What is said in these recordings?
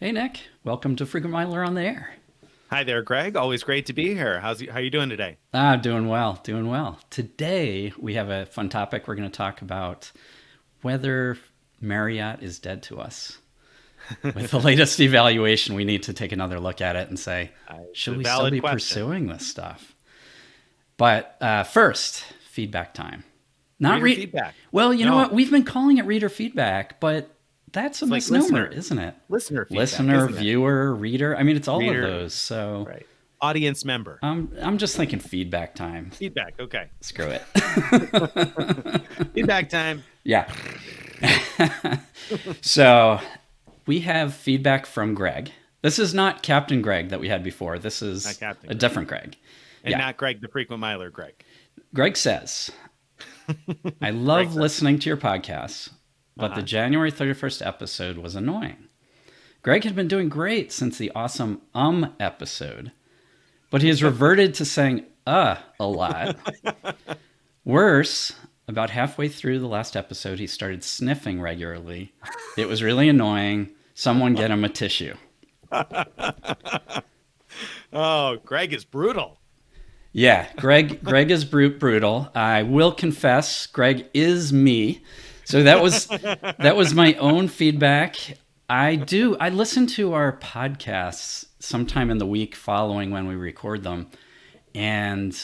Hey Nick, welcome to Frequent Miler on the Air. Hi there, Greg. Always great to be here. How you doing today? Doing well, doing well. Today we have a fun topic. We're going to talk about whether Marriott is dead to us. With the latest evaluation, we need to take another look at it and say, It's should a we still valid be question. pursuing this stuff? But first, feedback time. Not Reader read. feedback. Well, you know what? No, We've been calling it reader feedback, but that's a it's like misnomer, isn't it? listener feedback, Listener, isn't it? viewer, reader. I mean, it's all of Reader, those. So right? Audience member I'm just thinking feedback time. feedback. Okay, Screw it. feedback time. Yeah. So we have feedback from Greg. This is not Captain Greg that we had before. This Not is Captain a Greg, different Greg. and Yeah. not Greg, the frequent miler. Greg. Greg says, I Greg love says, listening to your podcasts, but the uh-huh. January 31st episode was annoying. Greg had been doing great since the awesome episode, but he has reverted to saying a lot. Worse, about halfway through the last episode, he started sniffing regularly. It was really annoying. Someone get him a tissue. Oh, Greg is brutal. Yeah, Greg is brutal. I will confess, Greg is me. So that was my own feedback. I listen to our podcasts sometime in the week following when we record them, and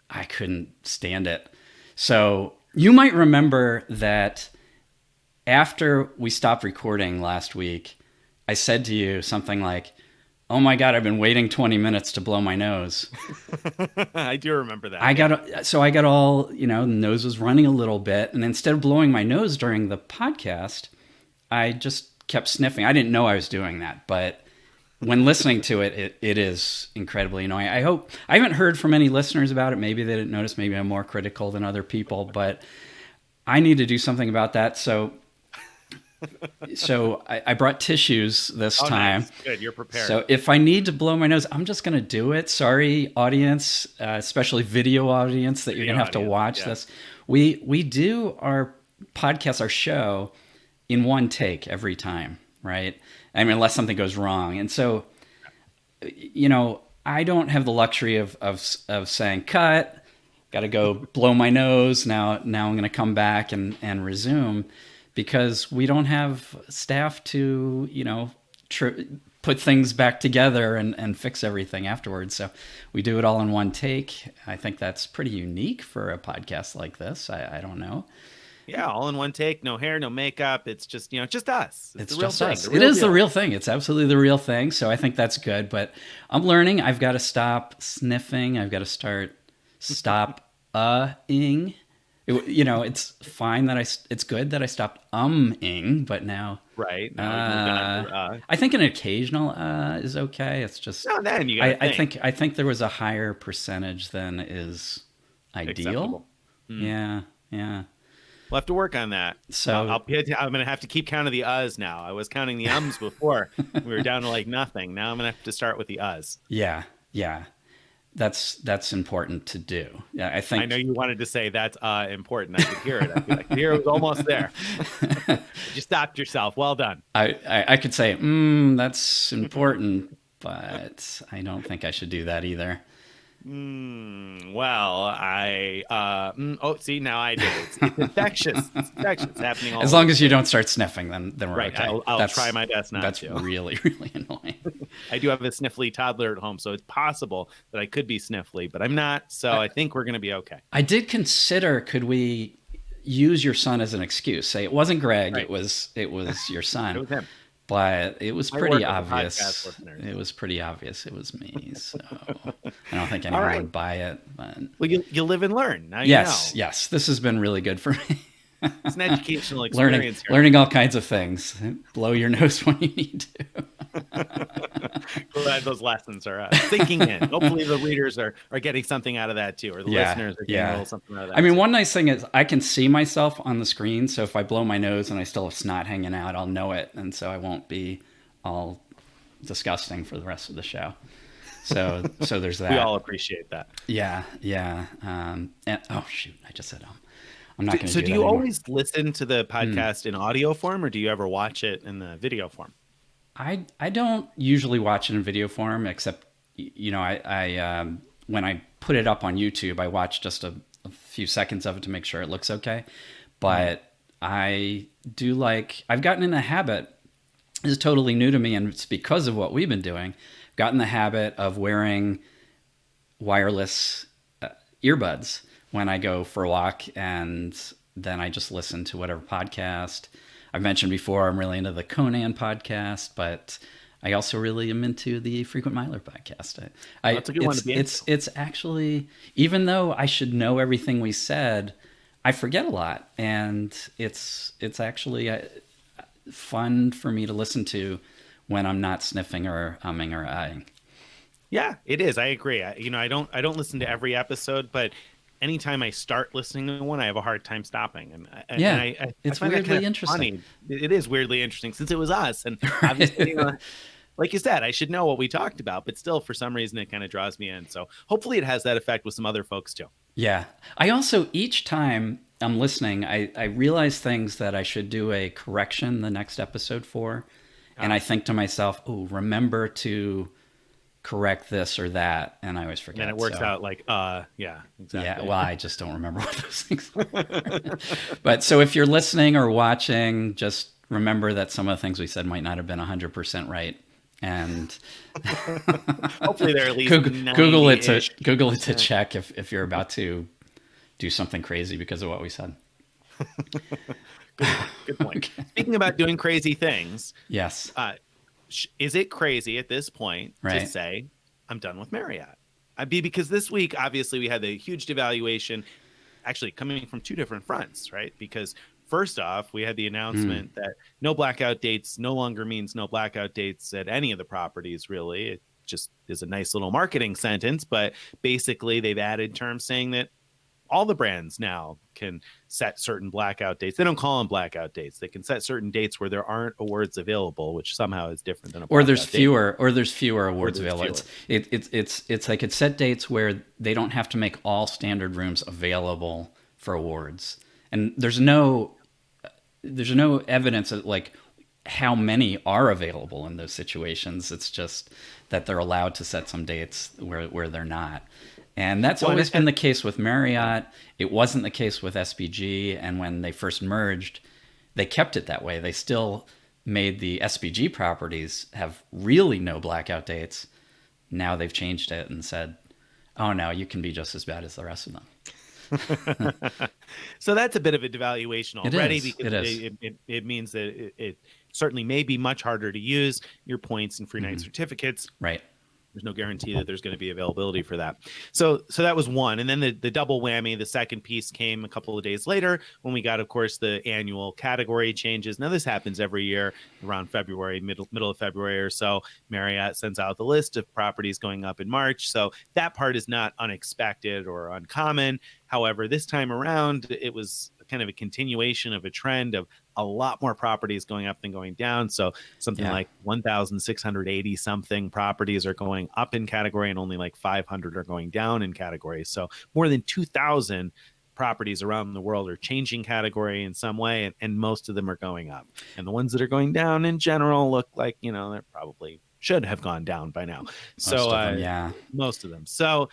I couldn't stand it. So you might remember that after we stopped recording last week, I said to you something like, "Oh my god, I've been waiting 20 minutes to blow my nose." I do remember that. I Yeah. got all, the nose was running a little bit, and instead of blowing my nose during the podcast, I just kept sniffing. I didn't know I was doing that, but when listening to it is incredibly annoying. I haven't heard from any listeners about it. Maybe they didn't notice. Maybe I'm more critical than other people, but I need to do something about that. So I brought tissues this Oh, time. nice. Good. You're prepared. So if I need to blow my nose, I'm just going to do it. Sorry, audience, especially video audience, that you're going Video to have to audience. watch Yeah. this. We do our podcast, our show, in one take every time, right? I mean, unless something goes wrong. And so, I don't have the luxury of saying cut. Got to go blow my nose. Now I'm going to come back and resume, because we don't have staff to put things back together and fix everything afterwards. So we do it all in one take. I think that's pretty unique for a podcast like this. I don't know. Yeah, all in one take, no hair, no makeup. It's just, just us. It's It's the real just thing, us. the It real is the deal. real thing. It's absolutely the real thing. So I think that's good. But I'm learning. I've got to stop sniffing. I've got to stop ing. It's fine that it's good that I stopped ing, but now Right. Now we've moved on to I think an occasional is okay. It's just now and then you got I, to I think think I think there was a higher percentage than is ideal. acceptable. Hmm. Yeah, yeah. We'll have to work on that. So I'm gonna have to keep counting the uhs now. I was counting the ums before. We were down to like nothing. Now I'm gonna have to start with the uhs. yeah, yeah. That's important to do. Yeah, I I know think. you wanted to say that's important. I could hear it. I could hear it was almost there. You stopped yourself. Well done. I could say, that's important, but I don't think I should do that either. Well, oh, see, now I did. It's infectious. It's infectious. It's happening all As over long the as you place. don't start sniffing, then we're Right. okay. I'll try my best not That's to. really really annoying. I do have a sniffly toddler at home, so it's possible that I could be sniffly, but I'm not. So I think we're going to be okay. I did consider, could we use your son as an excuse? Say it wasn't Greg, Right. it was your It son, was him. but it was I work pretty with the podcast obvious. listeners. It was pretty obvious it was me. So I don't think All anyone right. would buy it. But Well, you live and learn. Now you yes, know. yes, this has been really good for me. It's an educational learning experience here. learning all kinds of things. Blow your nose when you need to. Glad those lessons are sinking in. Hopefully, the readers are getting something out of that too, or the Yeah, listeners are getting a yeah. little something out of I that mean, too. one nice thing is I can see myself on the screen. So if I blow my nose and I still have snot hanging out, I'll know it, and so I won't be all disgusting for the rest of the show. So there's We that. all appreciate that. Yeah, yeah. And oh shoot, I just said I'm not going to So, do do that you anymore. always listen to the podcast in audio form, or do you ever watch it in the video form? I don't usually watch it in video form, except I when I put it up on YouTube, I watch just a few seconds of it to make sure it looks okay. Mhm. But I do like I've gotten in the habit. This is totally new to me, and it's because of what we've been doing. I've gotten the habit of wearing wireless earbuds when I go for a walk, and then I just listen to whatever podcast. I've mentioned before I'm really into the Conan podcast, but I also really am into the Frequent Miler podcast. Well, that's a good one to be into. It's actually, even though I should know everything we said, I forget a lot, and it's actually fun for me to listen to when I'm not sniffing or humming or eyeing. Yeah, it is. I agree. I don't listen to every episode, but anytime I start listening to one, I have a hard time stopping. And Yeah, I it's find that kind weirdly of interesting. funny. It is weirdly interesting since it was us. And obviously, Right. like you said, I should know what we talked about, but still, for some reason, it kind of draws me in. So hopefully, it has that effect with some other folks too. Yeah. I also, each time I'm listening, I realize things that I should do a correction the next episode for. And Ah, I think to myself, oh, remember to correct this or that. And I always and then it forget. works So, out like, yeah, yeah, exactly. well, I just don't remember what those things are. But so if you're listening or watching, just remember that some of the things we said might not have been 100% right. And Hopefully, they're at least Google it 90-ish to percent. check if you're about to do something crazy because of what we said. Good point. Good point. Okay. Speaking about doing crazy things, Yes. uh, is it crazy at this point to Right. say I'm done with Marriott? I'd be because this week obviously we had the huge devaluation, actually coming from two different fronts, right? Because first off, we had the Mm. announcement that no blackout dates no longer means no blackout dates at any of the properties. Really, it just is a nice little marketing sentence, but basically they've added terms saying that all the brands now can set certain blackout dates. They don't call them blackout dates. They can set certain dates where there aren't awards available, which somehow is different than a blackout date, Or there's fewer or awards there's available. fewer. It's like it's set dates where they don't have to make all standard rooms available for awards. And there's no evidence that like how many are available in those situations. It's just that they're allowed to set some dates where they're not. And that's Well, always been the case with Marriott. It wasn't the case with SPG. And when they first merged, they kept it that way. They still made the SPG properties have really no blackout dates. Now they've changed it and said, oh no, you can be just as bad as the rest of them. so that's a bit of a devaluation It already is. because It is. it means that it certainly may be much harder to use your points and free night Mm-hmm. certificates. Right. There's no guarantee that there's going to be availability for that. So that was one. And then the double whammy, the second piece came a couple of days later when we got, of course, the annual category changes. Now, this happens every year around February, middle of February or so. Marriott sends out the list of properties going up in March. So that part is not unexpected or uncommon. However, this time around, it was kind of a continuation of a trend of a lot more properties going up than going down. So something Yeah. like 1,680 something properties are going up in category and only like 500 are going down in category. So more than 2,000 properties around the world are changing category in some way, and most of them are going up. And the ones that are going down in general look like, they're probably should have gone down by now. So Most of them. Yeah. most of them. So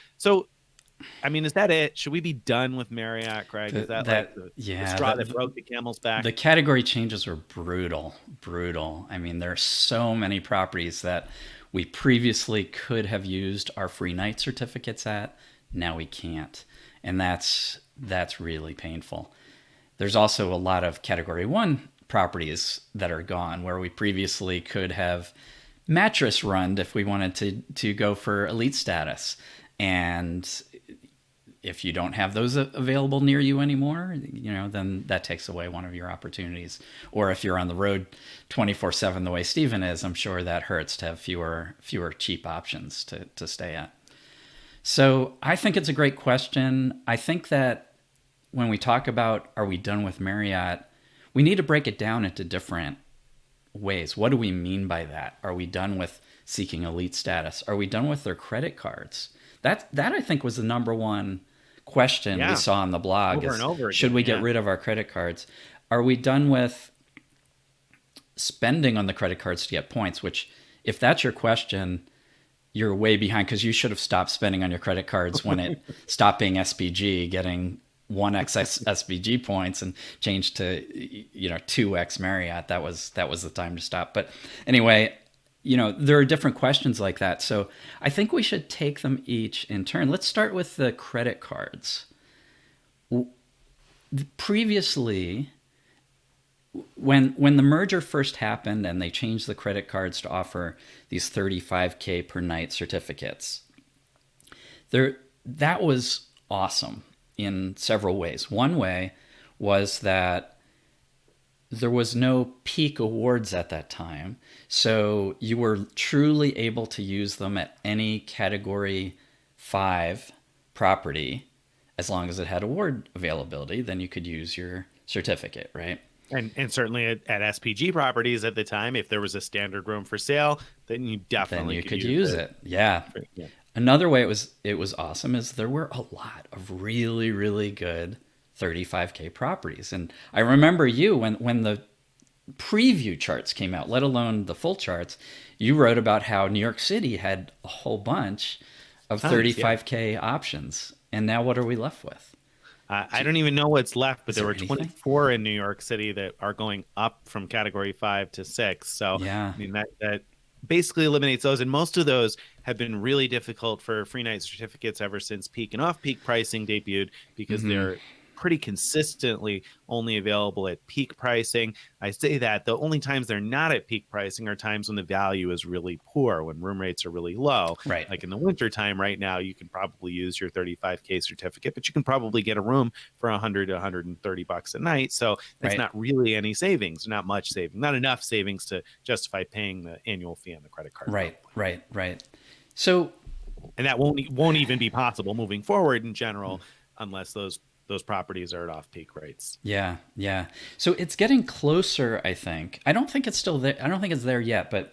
I mean, is that it? Should we be done with Marriott, Craig? Is that like the Yeah. straw that broke the camel's back? The category changes were brutal, brutal. I mean, there are so many properties that we previously could have used our free night certificates at. Now we can't, and that's really painful. There's also a lot of category one properties that are gone where we previously could have mattress run if we wanted to go for elite status, and if you don't have those available near you anymore, then that takes away one of your opportunities. Or if you're on the road 24/7 the way Steven is, I'm sure that hurts to have fewer cheap options to stay at. So I think it's a great question. I think that when we talk about are we done with Marriott, we need to break it down into different ways. What do we mean by that? Are we done with seeking elite status? Are we done with their credit cards? That I think was the number one question we Yeah, saw on the blog over and is over should again. we get Yeah. rid of our credit cards? Are we done with spending on the credit cards to get points, which, if that's your question, you're way behind, because you should have stopped spending on your credit cards when it stopped being SPG, getting 1x SPG points, and changed to 2x Marriott. That was the time to stop. But anyway, there are different questions like that. So I think we should take them each in turn. Let's start with the credit cards. Previously, when the merger first happened and they changed the credit cards to offer these 35K per night certificates, that was awesome in several ways. One way was that there was no peak awards at that time, so you were truly able to use them at any Category 5 property. As long as it had award availability, then you could use your certificate, right? And certainly at SPG properties at the time, if there was a standard room for sale, then you definitely could use it. Yeah. Another way it was awesome is there were a lot of really, really good 35K properties. And I remember you, when the preview charts came out, let alone the full charts, you wrote about how New York City had a whole bunch of 35K options. And now what are we left with? I don't even know what's left, but there were 24 in New York City that are going up from Category 5 to 6. So yeah. I mean, that basically eliminates those. And most of those have been really difficult for free night certificates ever since peak and off-peak pricing debuted, because they're pretty consistently only available at peak pricing. I say that the only times they're not at peak pricing are times when the value is really poor, when room rates are really low. Right. Like in the winter time right now, you can probably use your 35K certificate, but you can probably get a room for $100 to $130 a night. So it's not really any savings, not much savings, not enough savings to justify paying the annual fee on the credit card. Right. So, and that won't even be possible moving forward in general, unless those properties are at off-peak rates. Yeah. So it's getting closer, I think. I don't think it's still there. I don't think it's there yet. But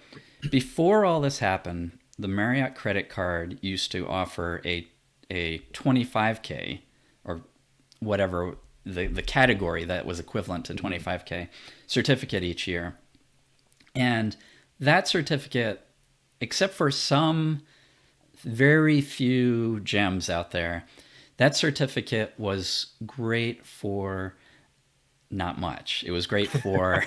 before all this happened, the Marriott credit card used to offer a 25K, or whatever the category that was equivalent to 25K certificate each year. And that certificate, except for some very few gems out there, that certificate was great for not much. It was great for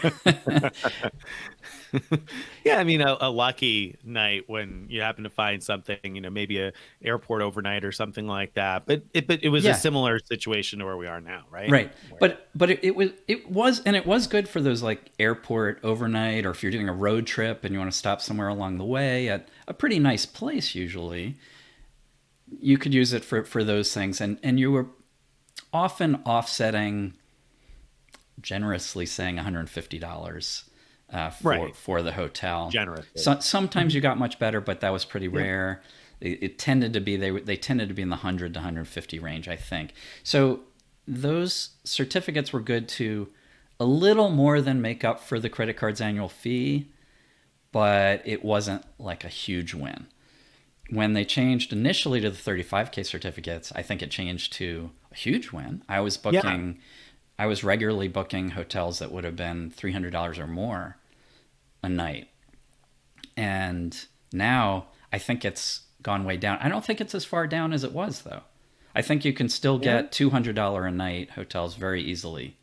yeah, I mean, a lucky night when you happen to find something, maybe a airport overnight or something like that. But it was a similar situation to where we are now, right? Right. But it was good for those like airport overnight, or if you're doing a road trip and you want to stop somewhere along the way at a pretty nice place usually. You could use it for those things, and you were often offsetting, generously saying $150 for the hotel. Generously. So, sometimes you got much better, but that was pretty rare. It tended to be they tended to be in the 100 to 150 range, I think. So those certificates were good to a little more than make up for the credit card's annual fee, but it wasn't like a huge win. When they changed initially to the 35K certificates, I think it changed to a huge win. I was regularly booking hotels that would have been $300 or more a night. And now I think it's gone way down. I don't think it's as far down as it was, though. I think you can still get $200 a night hotels very easily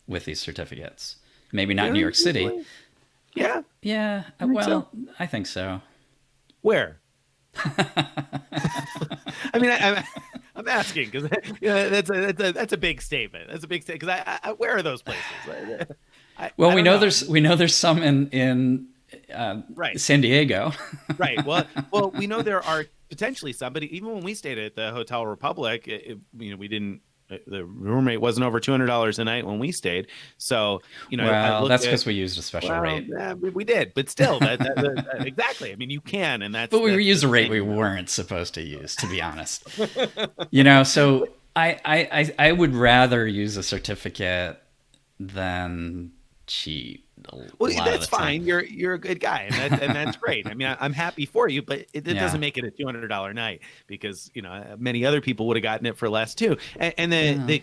with these certificates. Maybe not New York City. Yeah. Yeah. I think so. Where? I mean, I'm asking because that's a big statement. That's a big statement because where are those places? We know there's some in San Diego. Right. Well, we know there are potentially some, but even when we stayed at the Hotel Republic, we didn't. The room rate wasn't over $200 a night when we stayed. So, that's because we used a special rate. Yeah, we did, but still, exactly. I mean, you can, and that's. But we used a rate we weren't supposed to use, to be honest. So I would rather use a certificate than cheap a Well, lot of the that's time. fine. You're a good guy, and that's great. I mean, I'm happy for you, but it Yeah. doesn't make it a $200 night because many other people would have gotten it for less too. And Yeah.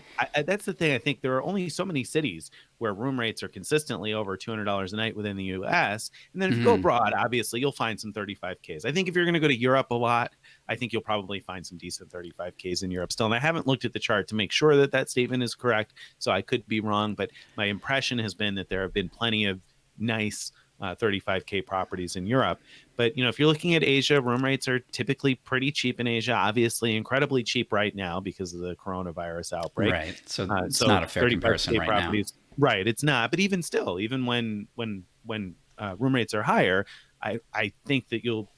that's the thing. I think there are only so many cities where room rates are consistently over $200 a night within the U.S. And then if you go Mhm. abroad, obviously you'll find some 35Ks. I think if you're going to go to Europe a lot, I think you'll probably find some decent 35Ks in Europe still. And I haven't looked at the chart to make sure that that statement is correct, so I could be wrong. But my impression has been that there have been plenty of nice 35K properties in Europe. But if you're looking at Asia, room rates are typically pretty cheap in Asia. Obviously, incredibly cheap right now because of the coronavirus outbreak. Right. So it's So not a fair comparison 35K right now. properties, right? It's not. But even still, even when room rates are higher, I think that you'll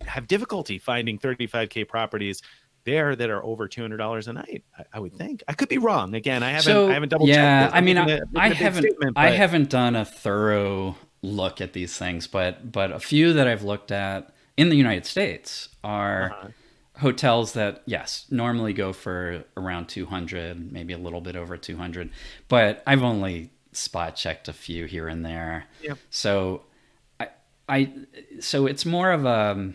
have difficulty finding 35K properties there that are over $200 a night. I would think. I could be wrong. Again, I So haven't double checked yeah, this. I I'm mean, making a big statement, I but haven't done a thorough look at these things, but a few that I've looked at in the United States are uh-huh. hotels that yes normally go for around 200, maybe a little bit over 200, but I've only spot checked a few here and there. Yeah. So I, I so it's more of a,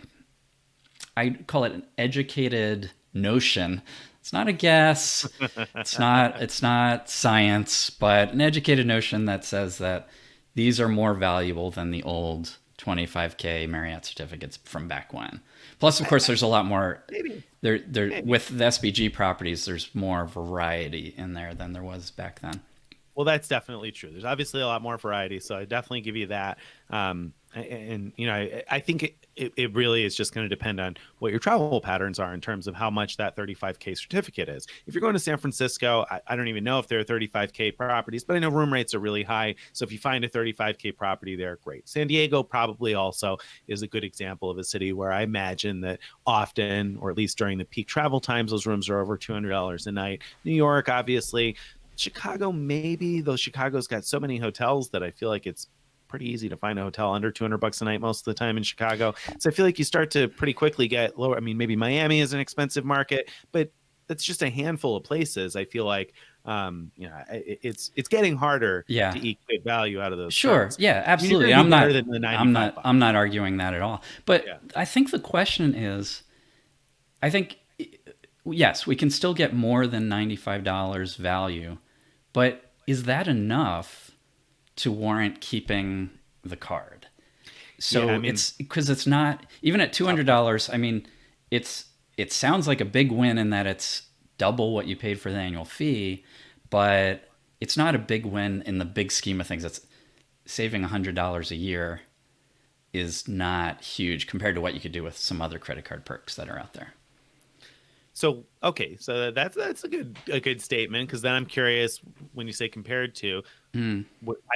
I call it an educated notion. It's not a guess. It's not science, but an educated notion that says that these are more valuable than the old 25K Marriott certificates from back when. Plus, of course, there's a lot more Maybe. there Maybe. with the SBG properties. There's more variety in there than there was back then. Well, that's definitely true. There's obviously a lot more variety, so I definitely give you that. I think it really is just going to depend on what your travel patterns are in terms of how much that 35K certificate is. If you're going to San Francisco, I don't even know if there are 35K properties, but I know room rates are really high. So if you find a 35K property there, great. San Diego probably also is a good example of a city where I imagine that often, or at least during the peak travel times, those rooms are over $200 a night. New York, obviously. Chicago, maybe, though Chicago's got so many hotels that I feel like it's pretty easy to find a hotel under $200 a night most of the time in Chicago. So I feel like you start to pretty quickly get lower. I mean, maybe Miami is an expensive market, but that's just a handful of places. I feel like it's getting harder Yeah, to equate value out of those sure. charts. Yeah, I mean, you're absolutely. going to do better than the 95 bucks. I'm not arguing that at all. Yeah. But I think the question is, I think yes, we can still get more than $95 value, but is that enough to warrant keeping the card? Yeah, I So mean, it's because it's not even at $200. I mean, it sounds like a big win in that it's double what you paid for the annual fee, but it's not a big win in the big scheme of things. It's saving $100 a year is not huge compared to what you could do with some other credit card perks that are out there. so okay, so that's a good statement because then I'm curious when you say compared to, Mm.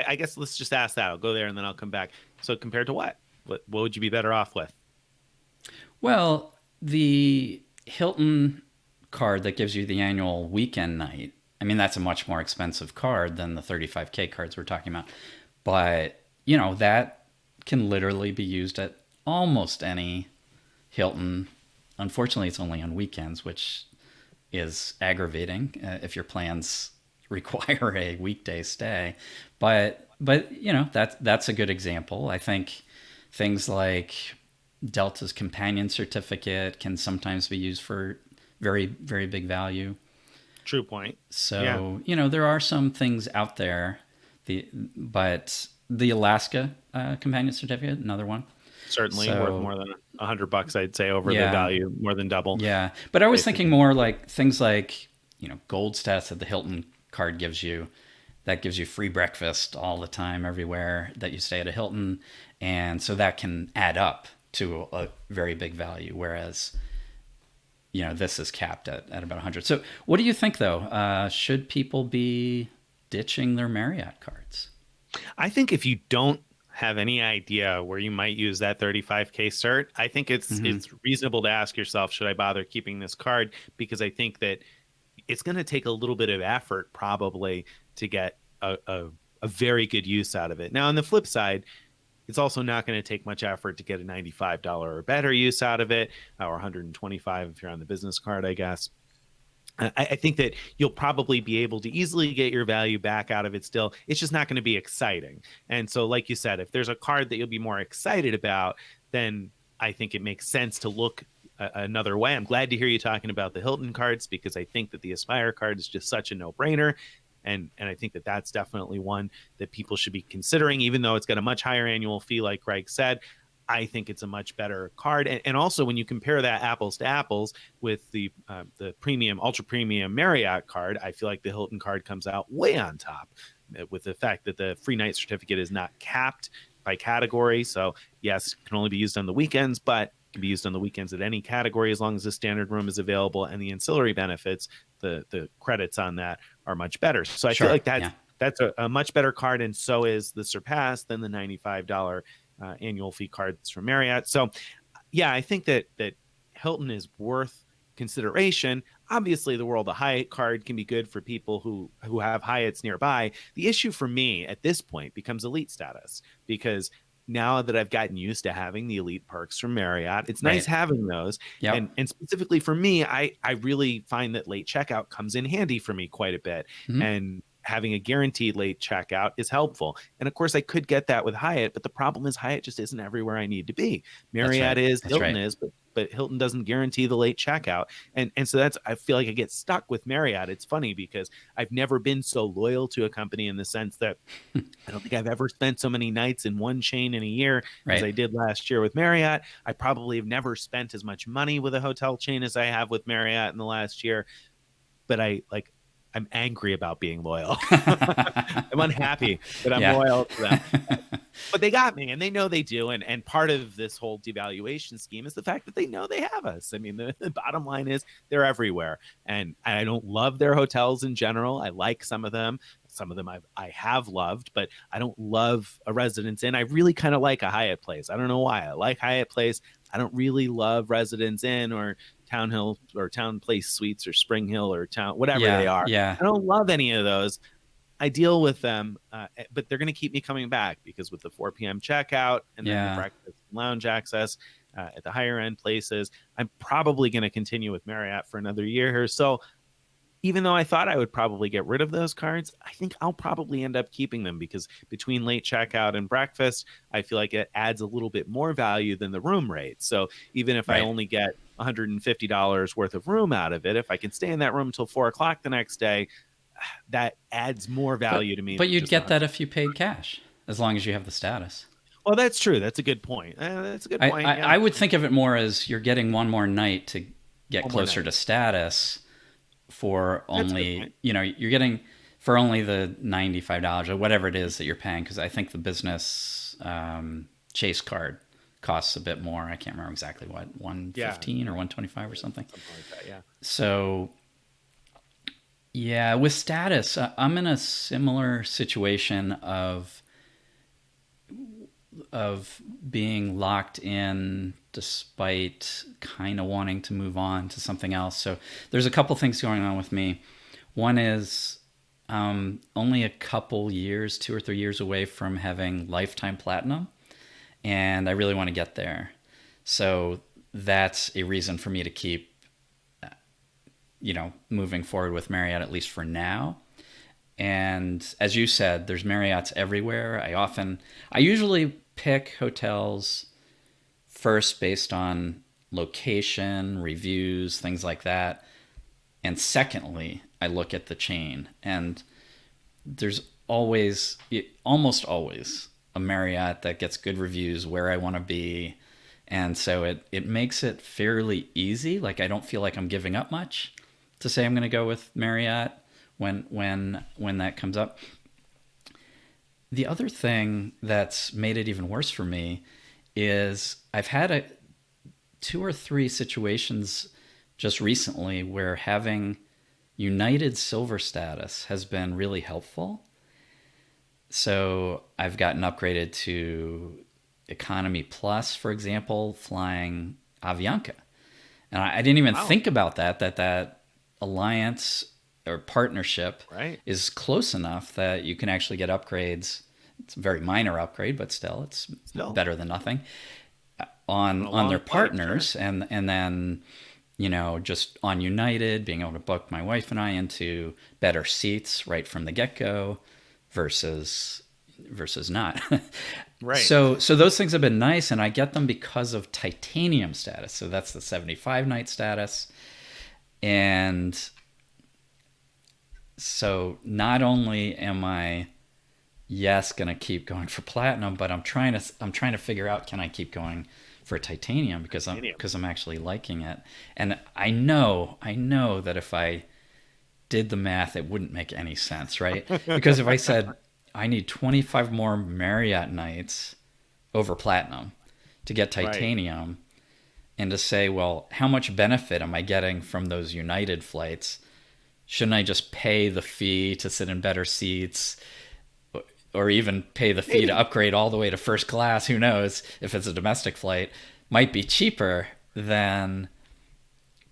I guess let's just ask that. I'll go there and then I'll come back. So compared to what? What would you be better off with? Well, the Hilton card that gives you the annual weekend night, I mean, that's a much more expensive card than the 35K cards we're talking about. But, that can literally be used at almost any Hilton. Unfortunately, it's only on weekends, which is aggravating if your plans require a weekday stay. But that's a good example. I think things like Delta's companion certificate can sometimes be used for very very big value. True point. Yeah, So there are some things out there. But the Alaska companion certificate, another one. certainly worth So more than $100, I'd say, over the yeah, value, more than double, yeah. But I was thinking basically. more like things like gold stats that the Hilton card gives you. That gives you free breakfast all the time, everywhere that you stay at a Hilton, and so that can add up to a very big value. Whereas this is capped at about 100. So what do you think though? Should people be ditching their Marriott cards? I think if you don't have any idea where you might use that 35K cert, I think Mm-hmm. it's reasonable to ask yourself, should I bother keeping this card? Because I think that it's going to take a little bit of effort probably to get a very good use out of it. Now, on the flip side, it's also not going to take much effort to get a $95 or better use out of it, or 125 if you're on the business card, I guess. I think that you'll probably be able to easily get your value back out of it still. It's just not going to be exciting. And so, like you said, if there's a card that you'll be more excited about, then I think it makes sense to look another way. I'm glad to hear you talking about the Hilton cards because I think that the Aspire card is just such a no-brainer. And I think that that's definitely one that people should be considering, even though it's got a much higher annual fee, like Greg said. I think it's a much better card, and also when you compare that apples to apples with the premium, ultra premium Marriott card, I feel like the Hilton card comes out way on top, with the fact that the free night certificate is not capped by category. So yes, it can only be used on the weekends, but it can be used on the weekends at any category as long as the standard room is available, and the ancillary benefits, the credits on that are much better. So I feel Sure. like that's Yeah. that's a much better card, and so is the Surpass than the $95 annual fee cards from Marriott. So, yeah, I think that Hilton is worth consideration. Obviously, the World of Hyatt card can be good for people who have Hyatts nearby. The issue for me at this point becomes elite status, because now that I've gotten used to having the elite perks from Marriott, it's nice Right. having those. Yep. And specifically for me, I really find that late checkout comes in handy for me quite a bit. Mhm. And having a guaranteed late checkout is helpful. And of course, I could get that with Hyatt, but the problem is Hyatt just isn't everywhere I need to be. That's Marriott right. is, That's Hilton right. is, but Hilton doesn't guarantee the late checkout. And so that's, I feel like I get stuck with Marriott. It's funny because I've never been so loyal to a company in the sense that I don't think I've ever spent so many nights in one chain in a year as Right. I did last year with Marriott. I probably have never spent as much money with a hotel chain as I have with Marriott in the last year. But I'm angry about being loyal. I'm unhappy that I'm Yeah. loyal to them. But they got me, and they know they do. And part of this whole devaluation scheme is the fact that they know they have us. I mean, the bottom line is they're everywhere. And I don't love their hotels in general. I like some of them. Some of them I have loved, but I don't love a Residence Inn. I really kind of like a Hyatt Place. I don't know why. I like Hyatt Place. I don't really love Residence Inn or Town Hill or Town Place Suites or Spring Hill or Town, whatever they Yeah. are. Yeah. I don't love any of those. I deal with them, but they're going to keep me coming back because with the 4 p.m. checkout and then the Yeah. breakfast and lounge access at the higher end places, I'm probably going to continue with Marriott for another year or so. Even though I thought I would probably get rid of those cards, I think I'll probably end up keeping them because between late checkout and breakfast, I feel like it adds a little bit more value than the room rate. So even if I Right. only get $150 worth of room out of it, if I can stay in that room until 4 o'clock the next day, that adds more But value to me but than you'd just get that 100. if you paid cash, as long as you have the status. Well, that's true. That's a good point. That's a good I, point. I, Yeah, I would think of it more as you're getting one more night to get one more closer night. to status for That's a good only, point. you're getting for only the $95 or whatever it is that you're paying, because I think the business Chase card costs a bit more. I can't remember exactly what, Yeah, 115 or 125 or something. something like that. Yeah. So yeah, with status, I'm in a similar situation of being locked in despite kind of wanting to move on to something else. So there's a couple things going on with me. One is only a couple years, 2 or 3 years away from having lifetime platinum, and I really want to get there. So that's a reason for me to keep, moving forward with Marriott, at least for now. And as you said, there's Marriotts everywhere. I usually pick hotels first based on location, reviews, things like that. And secondly, I look at the chain. And there's almost always, a Marriott that gets good reviews where I want to be. And so it makes it fairly easy. Like, I don't feel like I'm giving up much to say I'm going to go with Marriott when that comes up. The other thing that's made it even worse for me is I've had 2 or 3 situations just recently where having United Silver status has been really helpful. So I've gotten upgraded to Economy Plus, for example, flying Avianca. And I didn't even Wow. think about that alliance or partnership Right. is close enough that you can actually get upgrades. It's a very minor upgrade, but still, it's Still better than nothing on on a their long flight. Sure. partners, and then just on United, being able to book my wife and I into better seats right from the get go versus not. Right. So those things have been nice, and I get them because of titanium status. So that's the 75 night status. And so not only am I going to keep going for platinum, but I'm trying to figure out, can I keep going for titanium, because Titanium. I'm actually liking it. And I know that if I did the math, it wouldn't make any sense, right? Because if I said I need 25 more Marriott nights over platinum to get Right. titanium, and to say, well, how much benefit am I getting from those United flights? Shouldn't I just pay the fee to sit in better seats, or even pay the fee to Maybe. upgrade all the way to first class? Who knows, if it's a domestic flight, might be cheaper than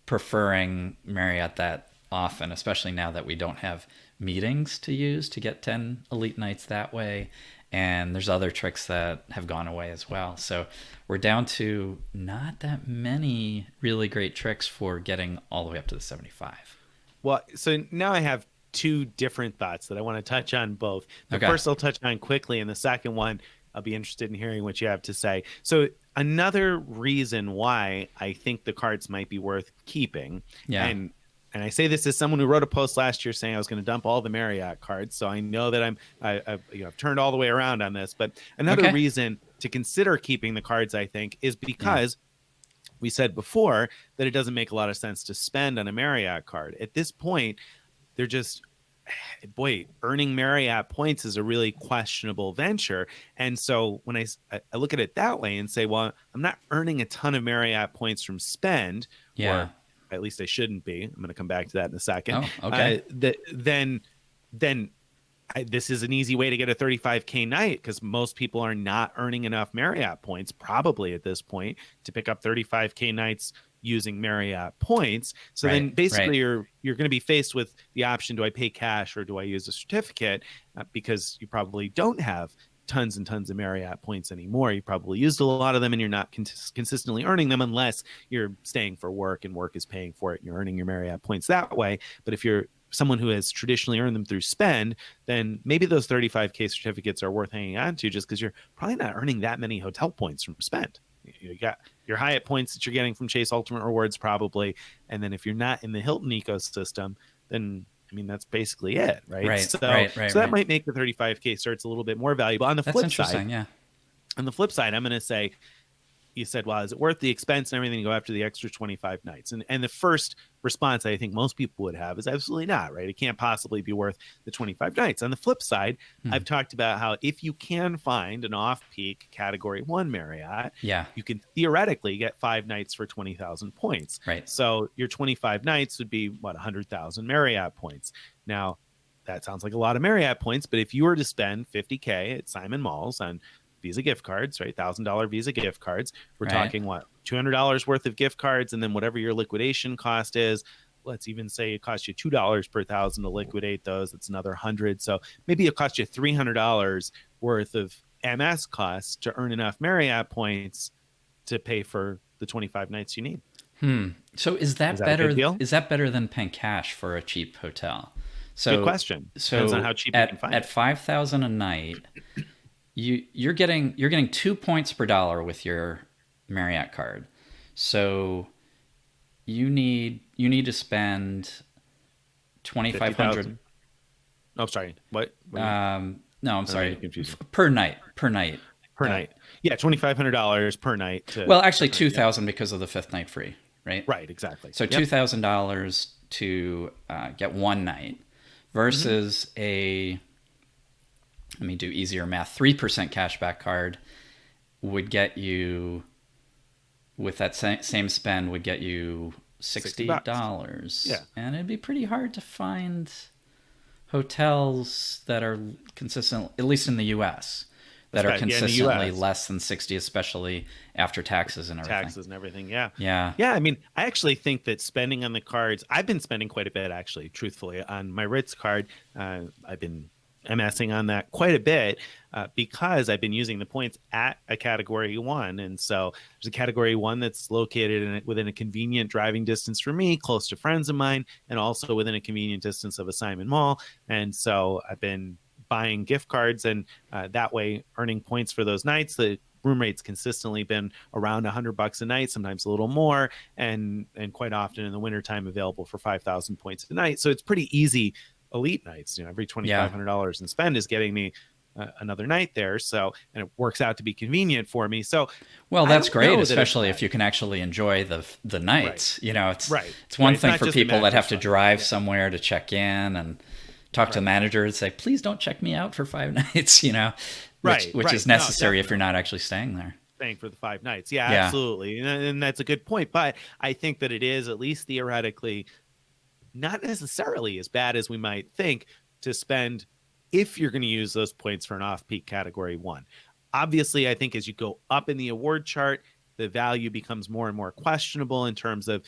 preferring Marriott that often, especially now that we don't have meetings to use to get 10 elite nights that way. And there's other tricks that have gone away as well. So we're down to not that many really great tricks for getting all the way up to the 75. Well, so now I have two different thoughts that I want to touch on both. The Okay. first I'll touch on quickly, and the second one I'll be interested in hearing what you have to say. So another reason why I think the cards might be worth keeping, Yeah. and I say this as someone who wrote a post last year saying I was going to dump all the Marriott cards, so I know that I've turned all the way around on this. But another Okay. reason to consider keeping the cards, I think, is Yeah. because we said before that it doesn't make a lot of sense to spend on a Marriott card. At this point, they're just, boy, earning Marriott points is a really questionable venture. And so when I look at it that way and say, well, I'm not earning a ton of Marriott points from spend, Yeah. or at least I shouldn't be. I'm going to come back to that in a second. Oh, okay. Then this is an easy way to get a 35K night, because most people are not earning enough Marriott points probably at this point to pick up 35K nights using Marriott points. So Right. then basically Right. you're going to be faced with the option: do I pay cash or do I use a certificate? Because you probably don't have tons and tons of Marriott points anymore. You probably used a lot of them, and you're not consistently earning them unless you're staying for work and work is paying for it and you're earning your Marriott points that way. But if you're someone who has traditionally earned them through spend, then maybe those 35K certificates are worth hanging on to, just because you're probably not earning that many hotel points from spend. You got your Hyatt points that you're getting from Chase Ultimate Rewards probably, and then if you're not in the Hilton ecosystem, then I mean that's basically it, right? Right. So Right. Right. so that Right. might make the 35K certs a little bit more valuable. That's interesting. Yeah. On the flip side, I'm going to say, you said, well, is it worth the expense and everything to go after the extra 25 nights? And the first response I think most people would have is absolutely not, right? It can't possibly be worth the 25 nights. On the flip side, Hmm. I've talked about how if you can find an off-peak category 1 Marriott, Yeah. you can theoretically get 5 nights for 20,000 points. Right. So your 25 nights would be what, 100,000 Marriott points. Now, that sounds like a lot of Marriott points, but if you were to spend 50K at Simon Malls on Visa gift cards, right? $1,000 Visa gift cards. We're Right. talking what, $200 worth of gift cards, and then whatever your liquidation cost is. Let's even say it costs you $2 per thousand to liquidate those. That's another 100. So maybe it costs you $300 worth of MS costs to earn enough Marriott points to pay for the 25 nights you need. So is Is that that a good better? deal? Is that better than paying cash for a cheap hotel? Good So question. Depends on how cheap you can find at it. 5,000 a night, you're getting 2 points per dollar with your Marriott card. So you need to spend 2,500. 50,000. Oh, sorry. What? No, I'm I don't know, sorry. you're confusing. Per night. Per night. Per Uh, night. Yeah, $2,500 per night. Well, actually, to earn. Yep. 2,000 because of the fifth night free, right? Right, exactly. So Yep. $2,000 to get one night versus a, let me do easier math, 3% cashback card would get you, with that same spend, would get you $60. $60. Yeah. And it'd be pretty hard to find hotels that are consistent, at least in the US, that are Yeah, in the consistently US. less than 60, especially after taxes and everything. Taxes and everything. Yeah. Yeah. Yeah. I mean, I actually think that spending on the cards, I've been spending quite a bit, actually, truthfully, on my Ritz card. I've been MSing on that quite a bit because I've been using the points at a category one. And so there's a category one that's located within a convenient driving distance for me, close to friends of mine, and also within a convenient distance of a Simon Mall. And so I've been buying gift cards and that way earning points for those nights. The room rate's consistently been around $100 a night, sometimes a little more, and quite often in the wintertime available for 5,000 points a night. So it's pretty easy elite nights. Every $2,500 in spend is getting me another night there. So, and it works out to be convenient for me. So, well, that's great, especially if you can actually enjoy the nights. Right. It's one thing for people that have to drive somewhere to check in and talk to the manager and say, please don't check me out for 5 nights, which is necessary if you're not actually staying there. Staying for the 5 nights. Yeah, absolutely. And that's a good point. But I think that it is, at least theoretically, not necessarily as bad as we might think to spend if you're going to use those points for an off-peak category one. Obviously, I think as you go up in the award chart, the value becomes more and more questionable in terms of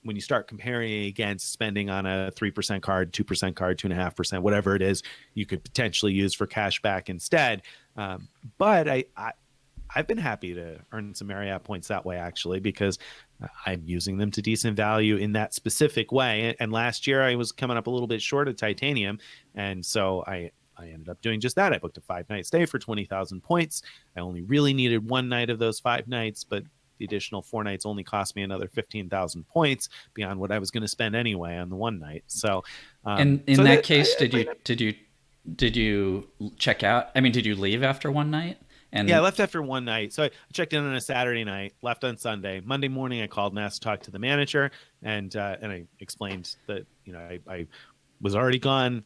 when you start comparing against spending on a 3% card, 2% card, 2.5%, whatever it is you could potentially use for cash back instead. But I've been happy to earn some Marriott points that way, actually, because I'm using them to decent value in that specific way. And last year I was coming up a little bit short of titanium. And so I ended up doing just that. I booked a 5-night stay for 20,000 points. I only really needed 1 night of those 5 nights, but the additional 4 nights only cost me another 15,000 points beyond what I was going to spend anyway on the 1 night. So, in that case, did you check out? I mean, did you leave after 1 night? And I left after 1 night. So I checked in on a Saturday night, left on Sunday. Monday morning, I called and asked to talk to the manager, and I explained that I was already gone,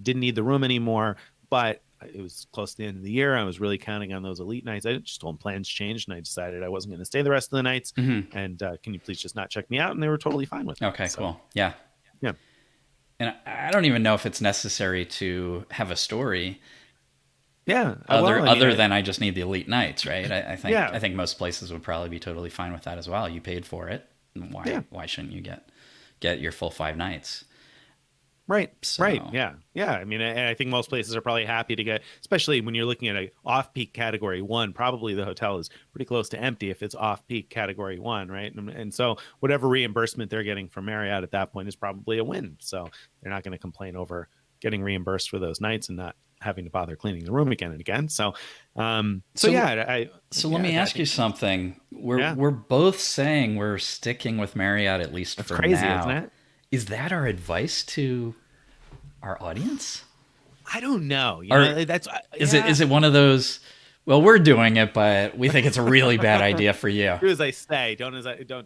didn't need the room anymore, but it was close to the end of the year. I was really counting on those elite nights. I just told them plans changed, and I decided I wasn't going to stay the rest of the nights. Mm-hmm. And can you please just not check me out? And they were totally fine with it. Okay, cool. Yeah. And I don't even know if it's necessary to have a story. Yeah. Other than I just need the elite nights, right? I think most places would probably be totally fine with that as well. You paid for it. Why shouldn't you get your full 5 nights? Right. So. Right. Yeah. Yeah. I mean, and I think most places are probably happy to get, especially when you're looking at a off-peak category one, probably the hotel is pretty close to empty if it's off-peak category one. Right. And so whatever reimbursement they're getting from Marriott at that point is probably a win. So they're not going to complain over getting reimbursed for those nights and not having to bother cleaning the room again and again. So let me ask you something. We're both saying we're sticking with Marriott at least for crazy, now. Isn't it? Is that our advice to our audience? I don't know. Is it one of those? Well, we're doing it, but we think it's a really bad idea for you. Do as I say, don't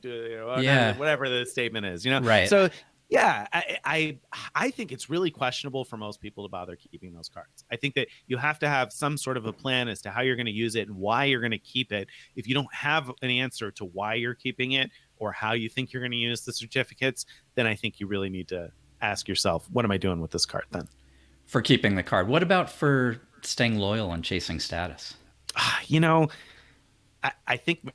do it. Whatever the statement is, Right. So yeah, I think it's really questionable for most people to bother keeping those cards. I think that you have to have some sort of a plan as to how you're going to use it and why you're going to keep it. If you don't have an answer to why you're keeping it or how you think you're going to use the certificates, then I think you really need to ask yourself, what am I doing with this card then? For keeping the card. What about for staying loyal and chasing status? I think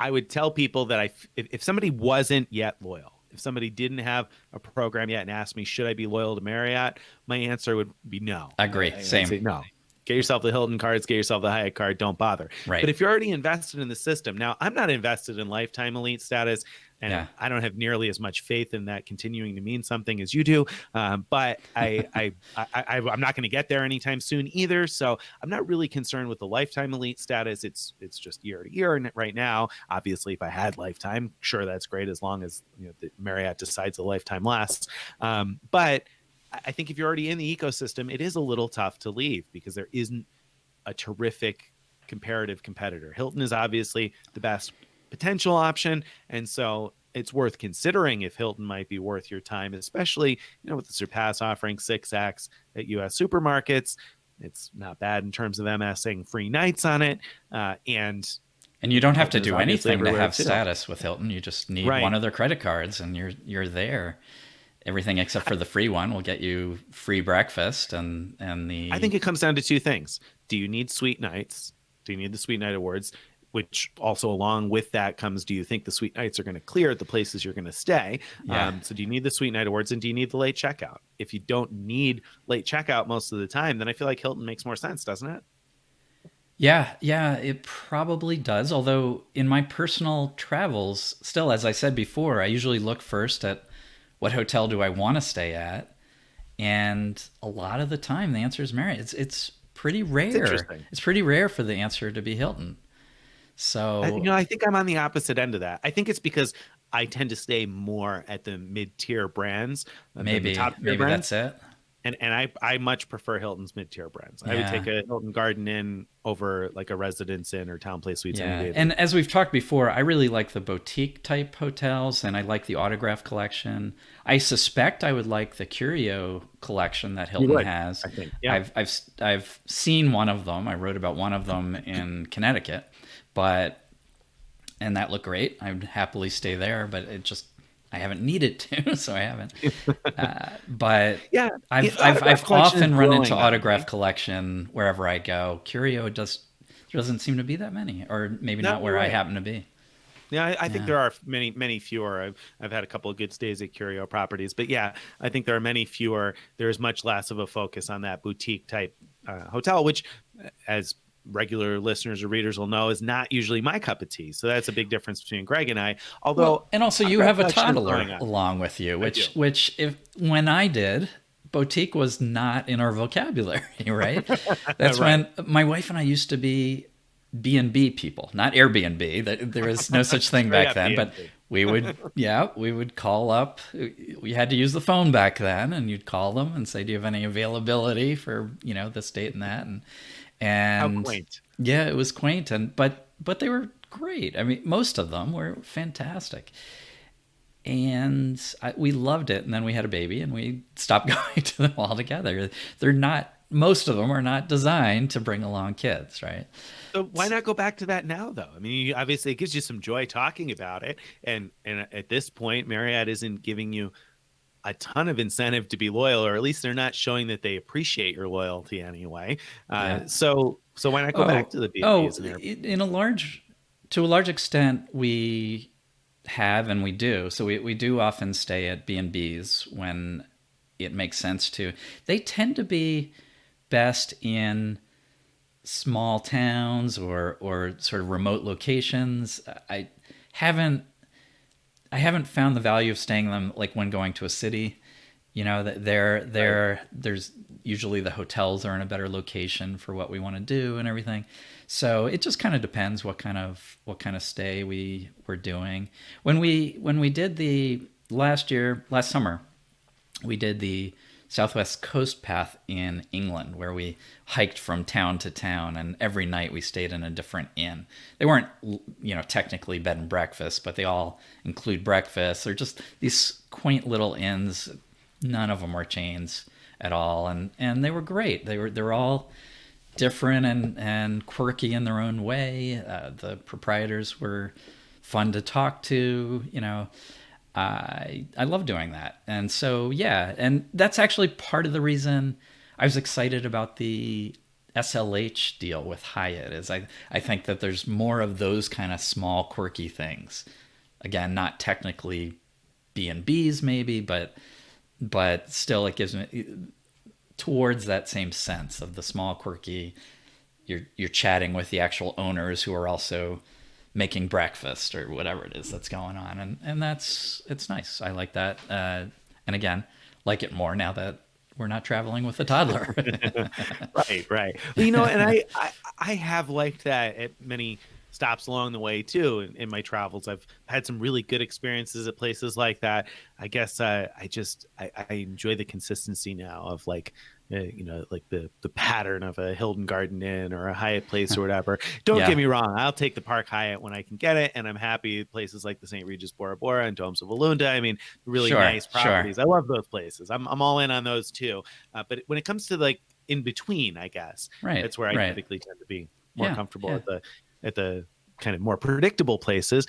I would tell people that if somebody wasn't yet loyal, if somebody didn't have a program yet and asked me, should I be loyal to Marriott? My answer would be no. I agree. Same. Say no. Get yourself the Hilton cards, get yourself the Hyatt card, don't bother. Right. But if you're already invested in the system, now I'm not invested in lifetime elite status, and I don't have nearly as much faith in that continuing to mean something as you do. But I'm not going to get there anytime soon either. So I'm not really concerned with the lifetime elite status. It's just year to year right now. Obviously, if I had lifetime, sure, that's great as long as the Marriott decides the lifetime lasts. But I think if you're already in the ecosystem, it is a little tough to leave because there isn't a terrific comparative competitor. Hilton is obviously the best potential option, and so it's worth considering if Hilton might be worth your time, especially with the Surpass offering 6x at U.S. supermarkets. It's not bad in terms of MSing free nights on it, and you don't have to do anything to have status with Hilton. You just need one of their credit cards, and you're there. Everything except for the free one will get you free breakfast and the. I think it comes down to 2 things. Do you need suite nights? Do you need the suite night awards? which also along with that comes, do you think the suite nights are going to clear at the places you're going to stay? Yeah. So do you need the suite night awards, and do you need the late checkout? If you don't need late checkout most of the time, then I feel like Hilton makes more sense, doesn't it? Yeah, it probably does. Although in my personal travels, still, as I said before, I usually look first at what hotel do I want to stay at, and a lot of the time the answer is Marriott. It's pretty It's rare. interesting. It's pretty rare for the answer to be Hilton. So I think I'm on the opposite end of that. I think it's because I tend to stay more at the mid-tier brands than the maybe top-tier maybe brands. that's it. And I much prefer Hilton's mid-tier brands. I would take Yeah. a Hilton Garden Inn over like a Residence Inn or Town Place Suites any Yeah, day of the and week. as we've talked before, I really like the boutique type hotels, and I like the Autograph collection. I suspect I would like the Curio collection that You Hilton would, has. I think. Yeah. I've seen one of them. I wrote about one of them in Connecticut, but and that looked great. I'd happily stay there, but it just I haven't needed to, so I haven't. But Yeah. I've The autograph I've collection is often run into growing on Autograph me. collection wherever I go. Curio does there doesn't seem to be that many, or maybe No, not you're where I right. happen to be. Yeah, I think Yeah, there are many fewer. I've had a couple of good stays at Curio properties, but yeah, I think there are many fewer. There's much less of a focus on that boutique type hotel, which, as regular listeners or readers will know, is not usually my cup of tea. So that's a big difference between Greg and I. well, Although and also you autograph have a collection is toddler growing on me. along with you, I do. which if when I did, boutique was not in our vocabulary, right? That's Right. when my wife and I used to be B&B people, not Airbnb. There was no such thing Straight back up then, but B&B. we would call up. We had to use the phone back then, and you'd call them and say, "Do you have any availability for this date and that?" How And quaint. yeah, it was quaint, and but they were great. I mean, most of them were fantastic, and we loved it. And then we had a baby, and we stopped going to them altogether. They're not. Most of them are not designed to bring along kids, right? So why not go back to that now, though? I mean, obviously, it gives you some joy talking about it, and at this point, Marriott isn't giving you a ton of incentive to be loyal, or at least they're not showing that they appreciate your loyalty anyway. Yeah. So why not go back Oh, to the B&B oh, as an Airbnb? in a large, to a large extent, we have and we do. So we do often stay at B&Bs when it makes sense to. They tend to be best in small towns or sort of remote locations. Haven't I haven't found the value of staying them like when going to a city. That Right. there's usually the hotels are in a better location for what we want to do and everything. So it just kind of depends what kind of stay we were doing. When we did the last summer, we did the Southwest Coast Path in England, where we hiked from town to town, and every night we stayed in a different inn. They weren't, technically bed and breakfast, but they all include breakfast. They're just these quaint little inns. None of them were chains at all, and they were great. They were all different and quirky in their own way. The proprietors were fun to talk to. I love doing that. And so yeah, and that's actually part of the reason I was excited about the SLH deal with Hyatt is I think that there's more of those kind of small quirky things. Again, not technically B&Bs maybe, but still it gives me towards that same sense of the small quirky. You're chatting with the actual owners who are also making breakfast or whatever it is that's going on, and it's nice. I like that, and again, like it more now that we're not traveling with a toddler. Right, right. Well, and I have liked that at many stops along the way too. In my travels, I've had some really good experiences at places like that. I guess I enjoy the consistency now of like like the pattern of a Hilton Garden Inn or a Hyatt Place or whatever. Don't get Yeah, me wrong, I'll take the Park Hyatt when I can get it, and I'm happy at places like the St. Regis Bora Bora and Domes of Alunda. I mean, really sure, nice sure. properties. I love those places. I'm all in on those too. But when it comes to like in between, I guess Right, that's where I right. typically tend to be more Yeah, comfortable yeah. at the kind of more predictable places.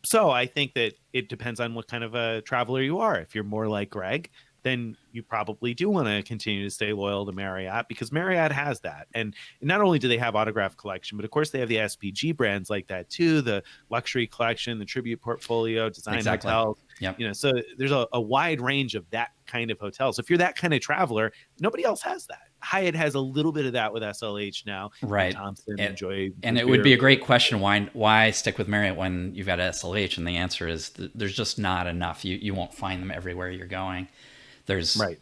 So I think that it depends on what kind of a traveler you are. If you're more like Greg, then you probably do want to continue to stay loyal to Marriott, because Marriott has that. And not only do they have Autograph Collection, but of course they have the SPG brands like that too, the Luxury Collection, the Tribute Portfolio, Design Exactly. Hotels. Yep. So there's a wide range of that kind of hotel. So if you're that kind of traveler, nobody else has that. Hyatt has a little bit of that with SLH now. Right. Thompson, And, Enjoy, and it would be a great question, why stick with Marriott when you've got SLH? And the answer is there's just not enough. You won't find them everywhere you're going. There's right.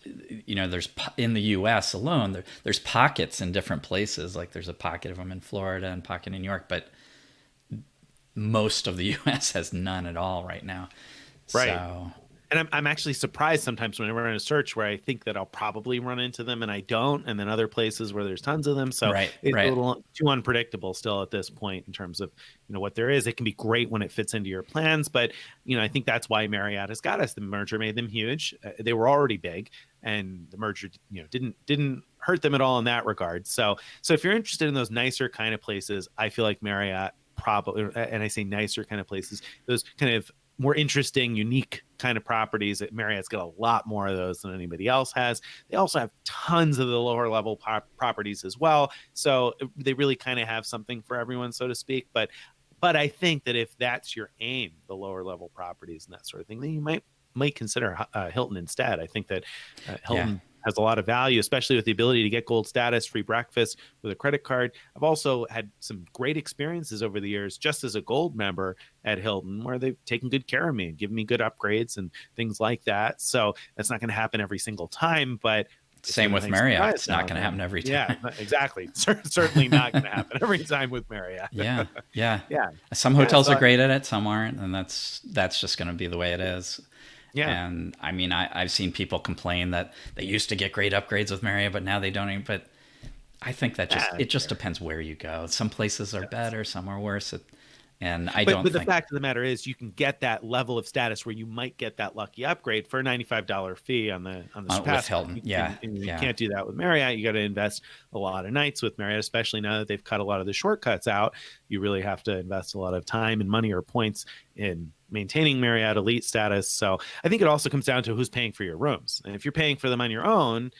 There's in the U.S. alone, there's pockets in different places. Like there's a pocket of them in Florida and pocket in New York, but most of the U.S. has none at all right now. Right. So, and I'm actually surprised sometimes when I run a search where I think that I'll probably run into them and I don't, and then other places where there's tons of them. So it's a little too unpredictable still at this point in terms of what there is. It can be great when it fits into your plans, but I think that's why Marriott has got us. The merger made them huge. They were already big, and the merger didn't hurt them at all in that regard. So if you're interested in those nicer kind of places, I feel like Marriott probably, and I say nicer kind of places, those kind of more interesting, unique kind of properties. That Marriott's got a lot more of those than anybody else has. They also have tons of the lower level properties as well. So they really kind of have something for everyone, so to speak. But I think that if that's your aim, the lower level properties and that sort of thing, then you might consider Hilton instead. I think that Hilton has a lot of value, especially with the ability to get gold status, free breakfast with a credit card. I've also had some great experiences over the years just as a gold member at Hilton, where they've taken good care of me and given me good upgrades and things like that. So that's not going to happen every single time, but same with Marriott. It's not going to happen every time. Yeah, exactly. Certainly not going to happen every time with Marriott. Yeah. Some hotels are great at it, some aren't, and that's just going to be the way it is. Yeah. And I mean, I've seen people complain that they used to get great upgrades with Marriott, but now they don't even. But I think that it just depends where you go. Some places are better, some are worse. And but the fact of the matter is, you can get that level of status where you might get that lucky upgrade for a $95 fee on the Surpass. Hilton. You can't do that with Marriott. You got to invest a lot of nights with Marriott, especially now that they've cut a lot of the shortcuts out. You really have to invest a lot of time and money or points in maintaining Marriott elite status. So I think it also comes down to who's paying for your rooms. And if you're paying for them on your own,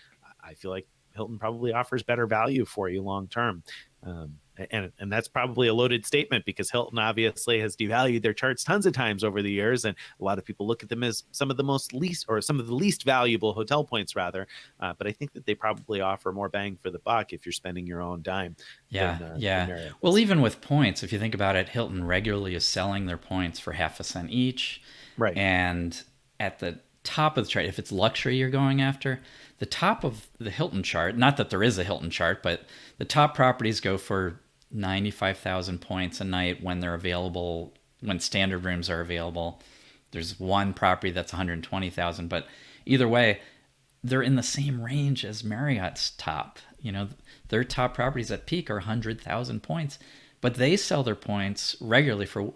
I feel like Hilton probably offers better value for you long term. And that's probably a loaded statement, because Hilton obviously has devalued their charts tons of times over the years, and a lot of people look at them as some of the least valuable hotel points rather. But I think that they probably offer more bang for the buck if you're spending your own dime. Than well, even with points, if you think about it, Hilton regularly is selling their points for half a cent each. Right. And at the top of the chart, if it's luxury you're going after, the top of the Hilton chart, not that there is a Hilton chart, but the top properties go for 95,000 points a night when they're available, when standard rooms are available. There's one property that's 120,000, but either way, they're in the same range as Marriott's top. Their top properties at peak are 100,000 points, but they sell their points regularly for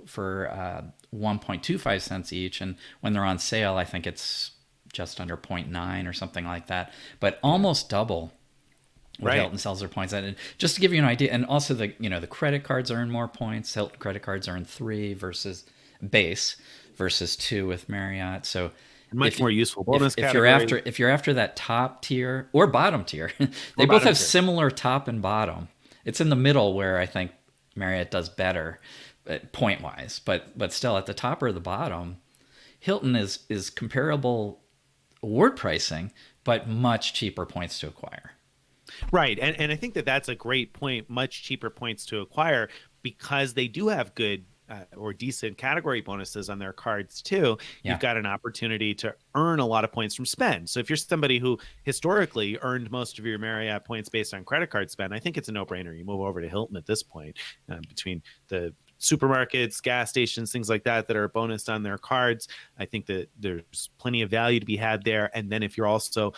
1.25 cents each, and when they're on sale, I think it's just under 0.9 or something like that, but almost double what Hilton sells their points at. And just to give you an idea, and also the credit cards earn more points. Hilton credit cards earn 3 versus 2 with Marriott. So much more useful bonus category. If you're after that top tier or bottom tier, they both have similar top and bottom. It's in the middle where I think Marriott does better point wise, but still at the top or the bottom, Hilton is comparable award pricing, but much cheaper points to acquire. Right. And I think that that's a great point. Much cheaper points to acquire, because they do have good or decent category bonuses on their cards too. You've got an opportunity to earn a lot of points from spend. So if you're somebody who historically earned most of your Marriott points based on credit card spend, I think it's a no-brainer. You move over to Hilton at this point, between the supermarkets, gas stations, things like that are bonused on their cards. I think that there's plenty of value to be had there. And then if you're also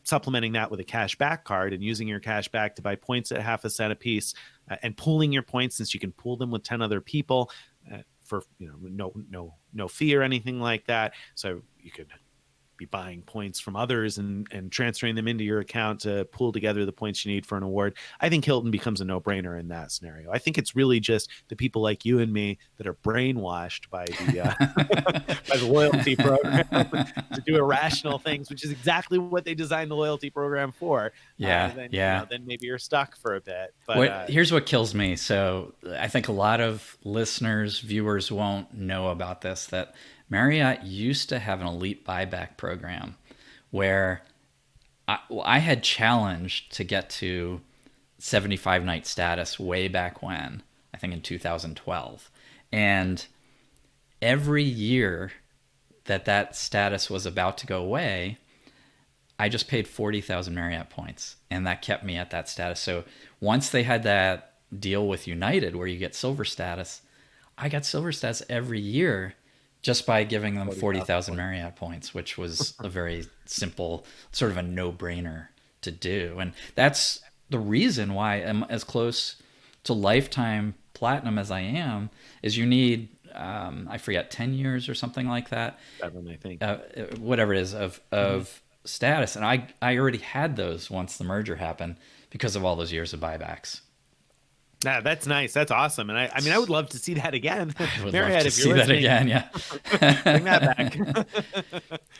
supplementing that with a cash back card and using your cash back to buy points at half a cent a piece, and pooling your points, since you can pool them with 10 other people for no fee or anything like that. So you could be buying points from others and transferring them into your account to pool together the points you need for an award. I think Hilton becomes a no-brainer in that scenario. I think it's really just the people like you and me that are brainwashed by the by the loyalty program to do irrational things, which is exactly what they designed the loyalty program for. Yeah, Then yeah. then maybe you're stuck for a bit. But Here's what kills me. So I think a lot of listeners, viewers won't know about this, that Marriott used to have an elite buyback program where I had challenged to get to 75 night status way back when, I think in 2012. And every year that status was about to go away, I just paid 40,000 Marriott points, and that kept me at that status. So once they had that deal with United where you get silver status, I got silver status every year just by giving them 40,000 Marriott points, which was a very simple, sort of a no-brainer to do. And that's the reason why I'm as close to lifetime platinum as I am, is you need, I forget, 10 years or something like that. 7, I think. Whatever it is of status. And I already had those once the merger happened because of all those years of buybacks. Yeah, that's nice. That's awesome. And I mean, I would love to see that again. I would Marriott, love to if see you're that listening, again. Yeah. bring that back.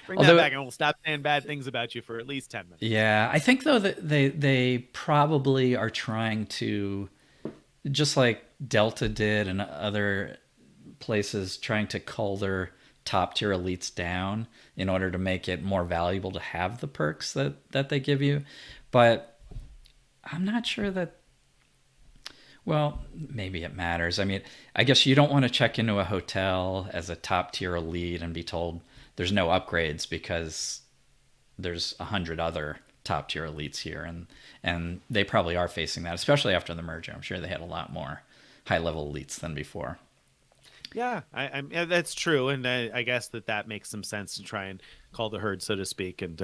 Bring that back, and we'll stop saying bad things about you for at least 10 minutes. Yeah, I think though that they probably are trying to, just like Delta did and other places, trying to cull their top tier elites down in order to make it more valuable to have the perks that they give you. But I'm not sure that, well, maybe it matters. I mean, I guess you don't want to check into a hotel as a top tier elite and be told there's no upgrades because there's 100 other top tier elites here, and they probably are facing that, especially after the merger. I'm sure they had a lot more high level elites than before. Yeah, yeah, that's true, and I guess that makes some sense to try and call the herd, so to speak, and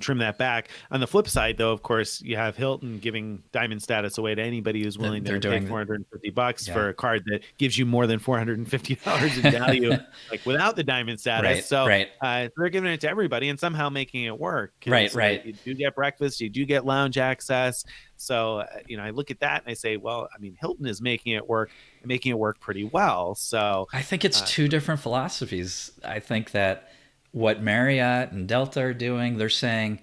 trim that back. On the flip side, though, of course, you have Hilton giving diamond status away to anybody who's willing to pay $450 for a card that gives you more than $450 in value, like without the diamond status. They're giving it to everybody and somehow making it work. Right. You do get breakfast, you do get lounge access. So I look at that and I say, well, I mean, Hilton is making it work pretty well. So I think it's two different philosophies. I think that what Marriott and Delta are doing, they're saying,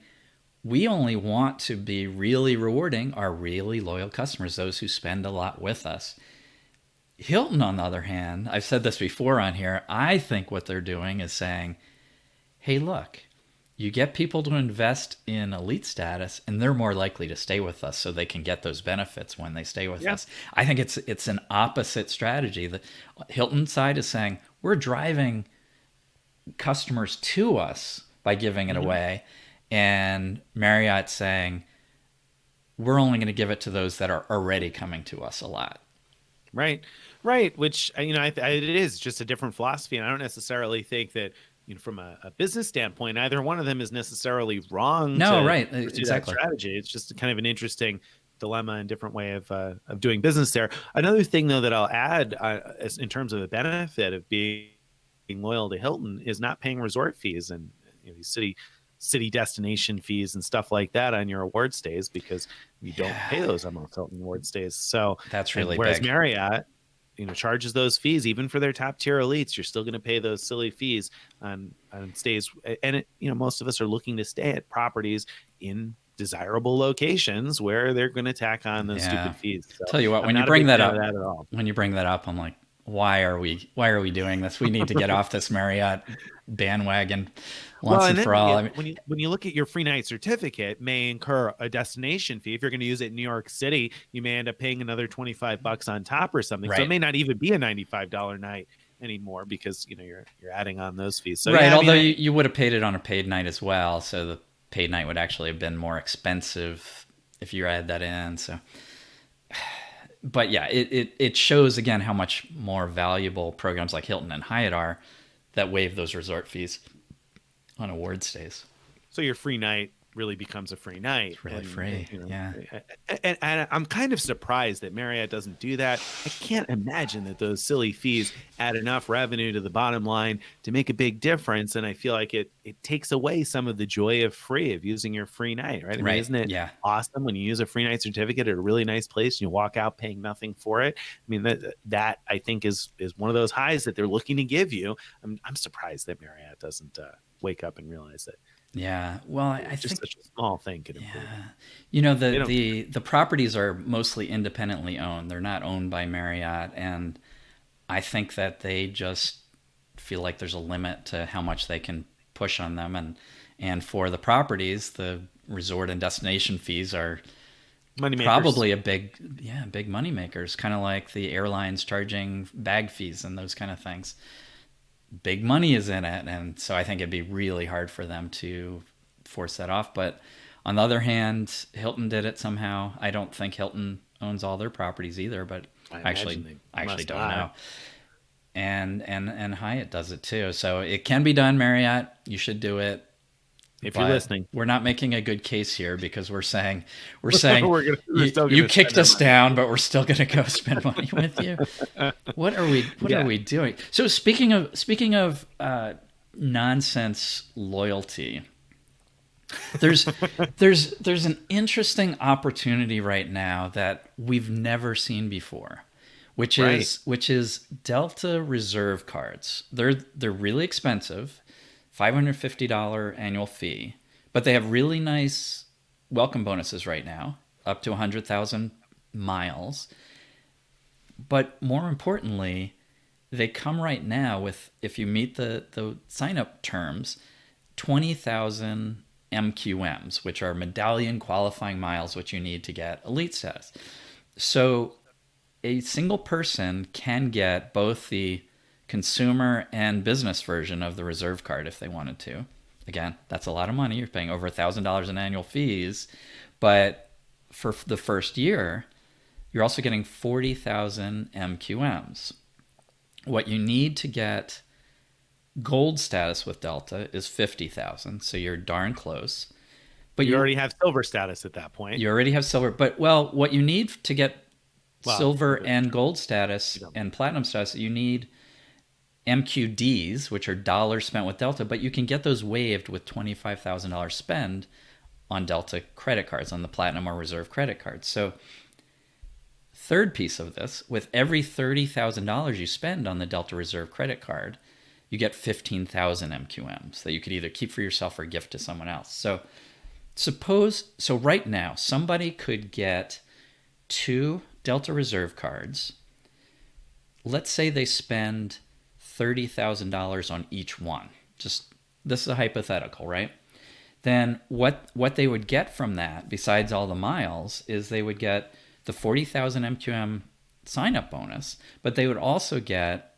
we only want to be really rewarding our really loyal customers, those who spend a lot with us. Hilton, on the other hand, I've said this before on here, I think what they're doing is saying, hey, look, you get people to invest in elite status and they're more likely to stay with us so they can get those benefits when they stay with us. I think it's an opposite strategy. The Hilton side is saying, we're driving customers to us by giving it away, and Marriott saying, we're only going to give it to those that are already coming to us a lot. Right. Which, it is just a different philosophy. And I don't necessarily think that, from a business standpoint, either one of them is necessarily wrong. No, right. Exactly. That strategy. It's just kind of an interesting dilemma and different way of doing business there. Another thing, though, that I'll add in terms of the benefit of being loyal to Hilton is not paying resort fees and city destination fees and stuff like that on your award stays, because you don't pay those on most Hilton award stays. So that's really whereas big. Marriott, charges those fees even for their top tier elites. You're still going to pay those silly fees on stays, and most of us are looking to stay at properties in desirable locations where they're going to tack on those stupid fees. So tell you what, when you bring that up, I'm like, why are we doing this? We need to get off this Marriott bandwagon once and for all. When you look at your free night certificate, may incur a destination fee. If you're going to use it in New York City, you may end up paying another $25 on top or something. Right. So it may not even be a $95 night anymore because you're adding on those fees. So right, although you would have paid it on a paid night as well, so the paid night would actually have been more expensive if you add that in. So. But yeah, it shows again how much more valuable programs like Hilton and Hyatt are that waive those resort fees on award stays. So your free night really becomes a free night. It's really And free. Yeah. and I'm kind of surprised that Marriott doesn't do that. I can't imagine that those silly fees add enough revenue to the bottom line to make a big difference. And I feel like it takes away some of the joy of free, of using your free night, right? I mean, Right. isn't it Yeah. awesome when you use a free night certificate at a really nice place and you walk out paying nothing for it? I mean, that I think is one of those highs that they're looking to give you. I'm surprised that Marriott doesn't wake up and realize that Yeah. Well, I just think, such a small thing can improve. yeah. You know, They don't. the properties are mostly independently owned. They're not owned by Marriott, and I think that they just feel like there's a limit to how much they can push on them, and for the properties, the resort and destination fees are Money makers. probably a big money makers, kind of like the airlines charging bag fees and those kind of things. Big money is in it, and so I think it'd be really hard for them to force that off. But on the other hand, Hilton did it somehow. I don't think Hilton owns all their properties either, but I actually imagine they I actually must don't not. know. And Hyatt does it too. So it can be done, Marriott. You should do it. If you're But listening, we're not making a good case here because we're saying we're still you gonna kicked spend our us money. down, but we're still going to go spend money with you. What are we Yeah. doing? So speaking of nonsense loyalty, there's there's an interesting opportunity right now that we've never seen before, Right. which is Delta Reserve cards. They're really expensive, $550 annual fee, but they have really nice welcome bonuses right now, up to 100,000 miles. But more importantly, they come right now with, if you meet the sign up terms, 20,000 MQMs, which are medallion qualifying miles, which you need to get elite status. So a single person can get both the consumer and business version of the reserve card if they wanted to. Again, that's a lot of money. You're paying over $1,000 in annual fees, but for the first year, you're also getting 40,000 MQMs. What you need to get gold status with Delta is 50,000, so you're darn close. But You already have silver status at that point. you already have silver. But well, what you need to get Well, silver silver, and gold status you don't. and platinum status, you need MQDs, which are dollars spent with Delta, but you can get those waived with $25,000 spend on Delta credit cards, on the platinum or reserve credit cards. So third piece of this, with every $30,000 you spend on the Delta Reserve credit card, you get 15,000 MQMs that you could either keep for yourself or gift to someone else. So right now, somebody could get 2 Delta Reserve cards. Let's say they spend $30,000 on each one. Just, this is a hypothetical, right? Then what they would get from that, besides all the miles, is they would get the 40,000 MQM sign-up bonus, but they would also get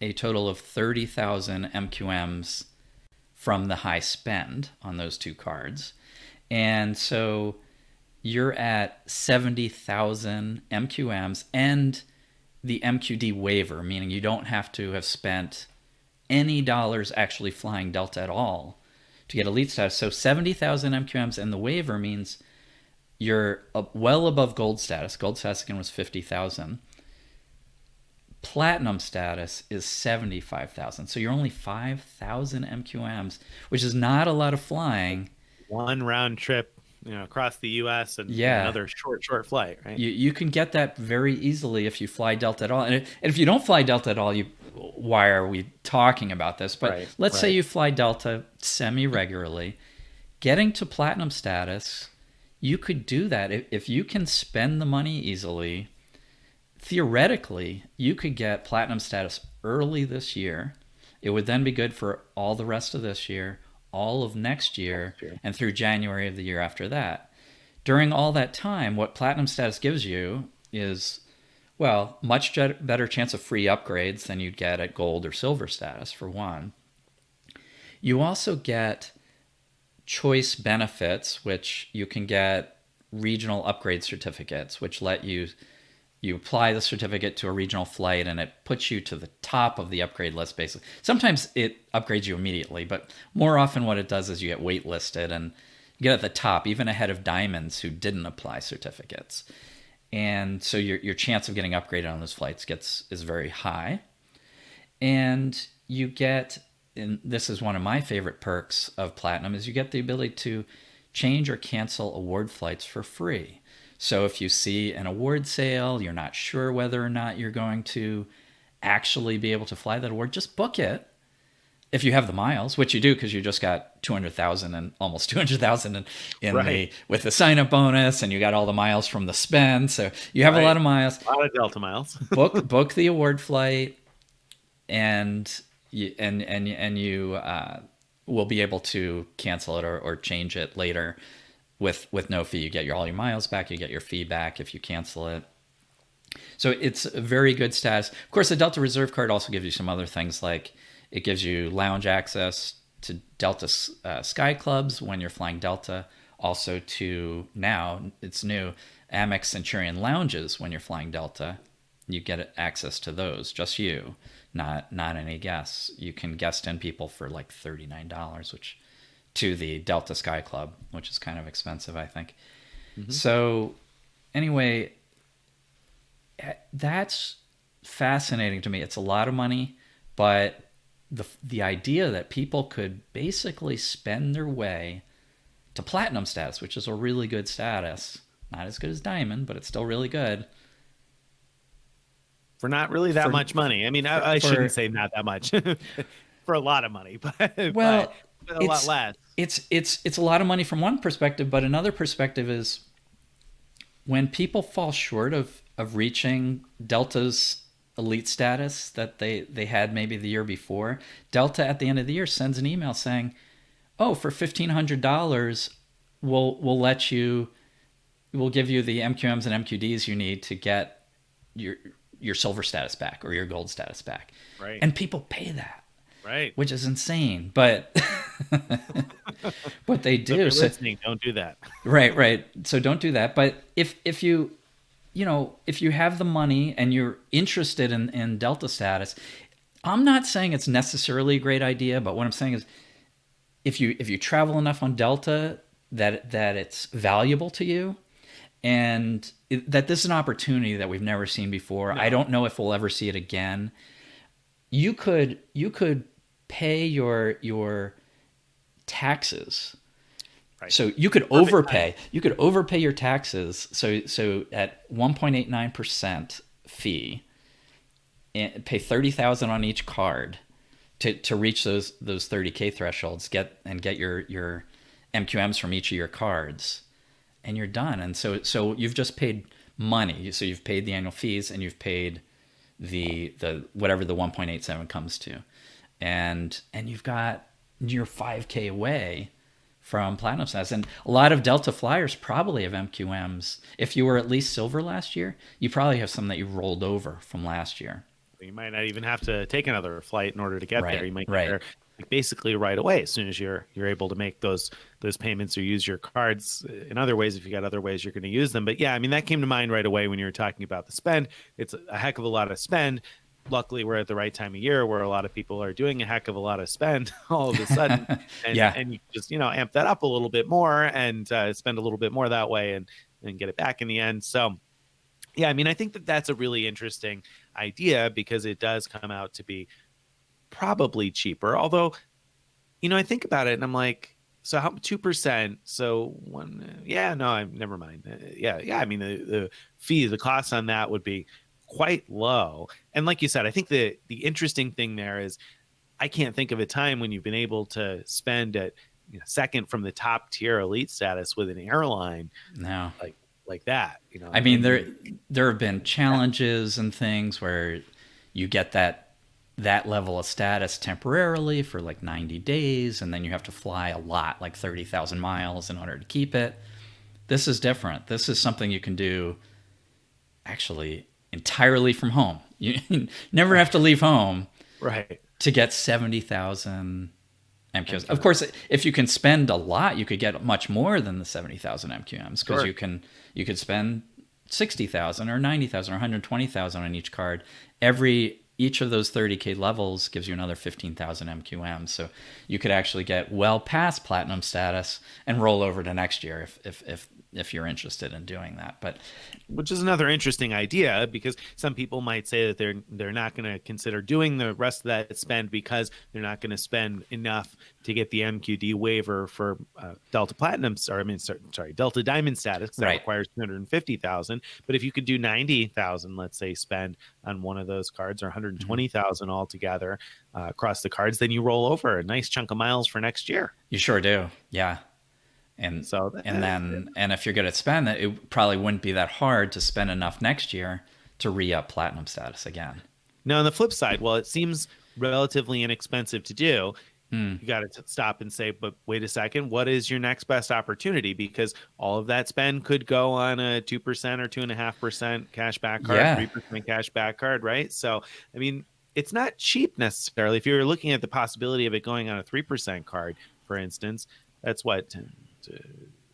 a total of 30,000 MQMs from the high spend on those 2 cards. And so you're at 70,000 MQMs and the MQD waiver, meaning you don't have to have spent any dollars actually flying Delta at all to get elite status. So 70,000 MQMs and the waiver means you're well above gold status. Gold status again was 50,000. Platinum status is 75,000. So you're only 5,000 MQMs, which is not a lot of flying. One round trip, across the U.S. and Yeah. another short flight, right? You can get that very easily if you fly Delta at all. And if you don't fly Delta at all, why are we talking about this? But let's say you fly Delta semi-regularly. Getting to platinum status, you could do that. If you can spend the money easily, theoretically, you could get platinum status early this year. It would then be good for all the rest of this year, all of next year, and through January of the year after that. During all that time, what platinum status gives you is, well, much better chance of free upgrades than you'd get at gold or silver status, for one. You also get choice benefits, which you can get regional upgrade certificates, which let you apply the certificate to a regional flight and it puts you to the top of the upgrade list, basically. Sometimes it upgrades you immediately, but more often what it does is you get waitlisted, and get at the top, even ahead of Diamonds who didn't apply certificates. And so your chance of getting upgraded on those flights is very high. And you get, and this is one of my favorite perks of Platinum, is you get the ability to change or cancel award flights for free. So if you see an award sale, you're not sure whether or not you're going to actually be able to fly that award, just book it. If you have the miles, which you do because you just got 200,000 and almost 200,000 in Right. with the sign up bonus, and you got all the miles from the spend, so you have a lot of miles. A lot of Delta miles. book the award flight, and you will be able to cancel it or change it later with no fee. You get all your miles back, you get your fee back if you cancel it. So it's a very good status. Of course, the Delta Reserve card also gives you some other things, like it gives you lounge access to Delta Sky Clubs when you're flying Delta. Also to, now it's new, Amex Centurion lounges when you're flying Delta. You get access to those, just you, not any guests. You can guest in people for like $39, which to the Delta Sky Club, which is kind of expensive, I think. Mm-hmm. So anyway, that's fascinating to me. It's a lot of money, but the idea that people could basically spend their way to Platinum status, which is a really good status, not as good as Diamond, but it's still really good. For not really that much money. I mean, I shouldn't say not that much. For a lot of money, but well, but a lot less. It's a lot of money from one perspective, but another perspective is when people fall short of reaching Delta's elite status that they had maybe the year before, Delta at the end of the year sends an email saying, "Oh, for $1,500, we'll give you the MQMs and MQDs you need to get your silver status back or your gold status back." Right. And people pay that. Right. Which is insane, but but they do. So if you're listening, don't do that. Right. So don't do that. But if you have the money and you're interested in Delta status, I'm not saying it's necessarily a great idea, but what I'm saying is if you travel enough on Delta that it's valuable to you, and that this is an opportunity that we've never seen before. No. I don't know if we'll ever see it again. You could pay your taxes. Right. So you could overpay. You could overpay your taxes. So at 1.89% fee, and pay $30,000 on each card to reach those $30K thresholds. Get your MQMs from each of your cards, and you're done. And so you've just paid money. So you've paid the annual fees, and you've paid the whatever the 1.87 comes to, and you've got your 5K away from Platinum status. And a lot of Delta flyers probably have MQMs. If you were at least silver last year, you probably have some that you rolled over from last year. You might not even have to take another flight in order to get there. You might get there Right. basically right away as soon as you're able to make those payments or use your cards in other ways. If you got other ways you're going to use them. But yeah, I mean, that came to mind right away when you were talking about the spend. It's a heck of a lot of spend. Luckily, we're at the right time of year where a lot of people are doing a heck of a lot of spend all of a sudden. And, and you just, amp that up a little bit more and spend a little bit more that way and get it back in the end. So yeah, I mean, I think that's a really interesting idea because it does come out to be probably cheaper. Although, I think about it and I'm like, so how 2%? So never mind. I mean, the fee, the cost on that would be quite low. And like you said, I think the interesting thing there is I can't think of a time when you've been able to spend at second from the top tier elite status with an airline. No. Like that, I mean, there have been challenges and things where you get that level of status temporarily for like 90 days, and then you have to fly a lot, like 30,000 miles in order to keep it. This is different. This is something you can do actually entirely from home. You never have to leave home to get 70,000 MQMs. Of course, if you can spend a lot, you could get much more than the 70,000 MQMs because you could spend 60,000 or 90,000 or 120,000 on each card. Every each of those 30K levels gives you another 15,000 MQM. So you could actually get well past platinum status and roll over to next year if you're interested in doing that. But which is another interesting idea, because some people might say that they're not going to consider doing the rest of that spend because they're not going to spend enough to get the MQD waiver for Delta Platinum, sorry, Delta Diamond status, that requires 250,000. But if you could do 90,000, let's say, spend on one of those cards, or 120,000 altogether across the cards, then you roll over a nice chunk of miles for next year. You sure do, yeah. And so, and if you're good at spend, it probably wouldn't be that hard to spend enough next year to re-up platinum status again. Now, on the flip side, while it seems relatively inexpensive to do, you got to stop and say, but wait a second, what is your next best opportunity? Because all of that spend could go on a 2% or 2.5% cashback card, 3% cashback card, right? So, I mean, it's not cheap necessarily. If you're looking at the possibility of it going on a 3% card, for instance, that's what,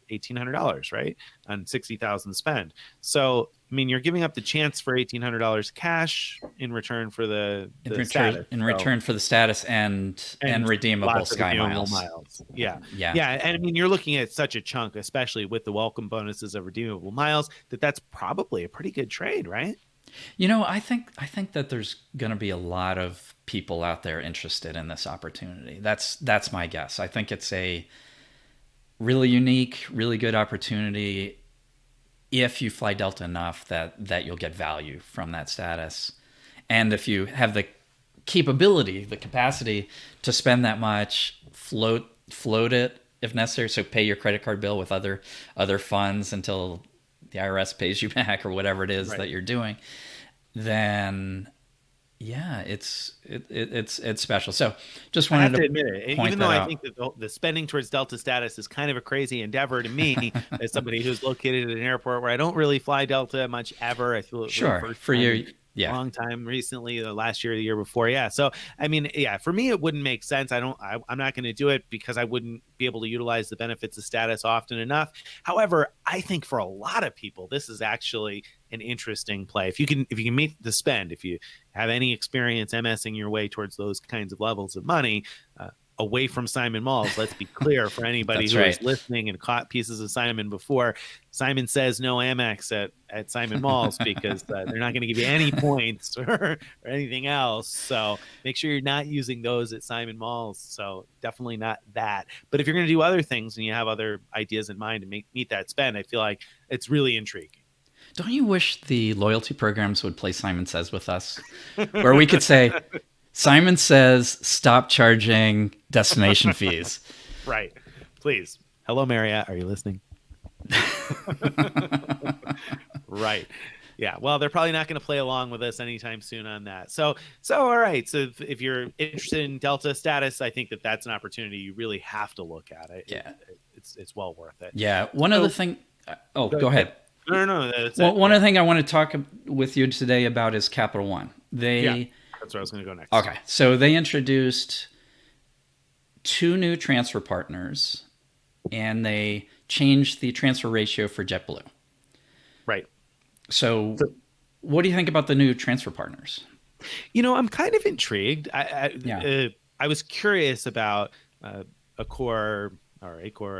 $1,800, right, on 60,000 spend. So, I mean, you're giving up the chance for $1,800 cash in return for the status. In return for the status and redeemable Sky Miles. Yeah. And I mean, you're looking at such a chunk, especially with the welcome bonuses of redeemable miles, that's probably a pretty good trade, right? You know, I think that there's going to be a lot of people out there interested in this opportunity. That's my guess. I think it's a really unique, really good opportunity if you fly Delta enough that you'll get value from that status. And if you have the capability, the capacity to spend that much, float it if necessary. So pay your credit card bill with other funds until the IRS pays you back or whatever it is that you're doing, then yeah, it's special. So just wanted to admit it. Even though I think that the spending towards Delta status is kind of a crazy endeavor to me, as somebody who's located at an airport where I don't really fly Delta much ever. I feel it for you. Yeah. Long time recently, the last year, the year before. Yeah. So, I mean, yeah, for me, it wouldn't make sense. I'm not going to do it because I wouldn't be able to utilize the benefits of status often enough. However, I think for a lot of people, this is actually an interesting play. If you can meet the spend, if you have any experience MSing your way towards those kinds of levels of money, away from Simon Malls. Let's be clear for anybody who is listening and caught pieces of Simon before. Simon says no Amex at Simon Malls because they're not going to give you any points or anything else. So make sure you're not using those at Simon Malls. So definitely not that. But if you're going to do other things and you have other ideas in mind to meet that spend, I feel like it's really intriguing. Don't you wish the loyalty programs would play Simon Says with us? Where we could say, Simon Says, stop charging destination fees. Right. Please. Hello, Marriott. Are you listening? Right. Yeah. Well, they're probably not going to play along with us anytime soon on that. So all right. So if you're interested in Delta status, I think that's an opportunity you really have to look at. It's well worth it. Yeah. One other thing. Oh, go ahead. No. One other thing I want to talk with you today about is Capital One. That's where I was going to go next. Okay. So they introduced 2 new transfer partners, and they changed the transfer ratio for JetBlue. Right. So what do you think about the new transfer partners? You know, I'm kind of intrigued. I was curious about Accor,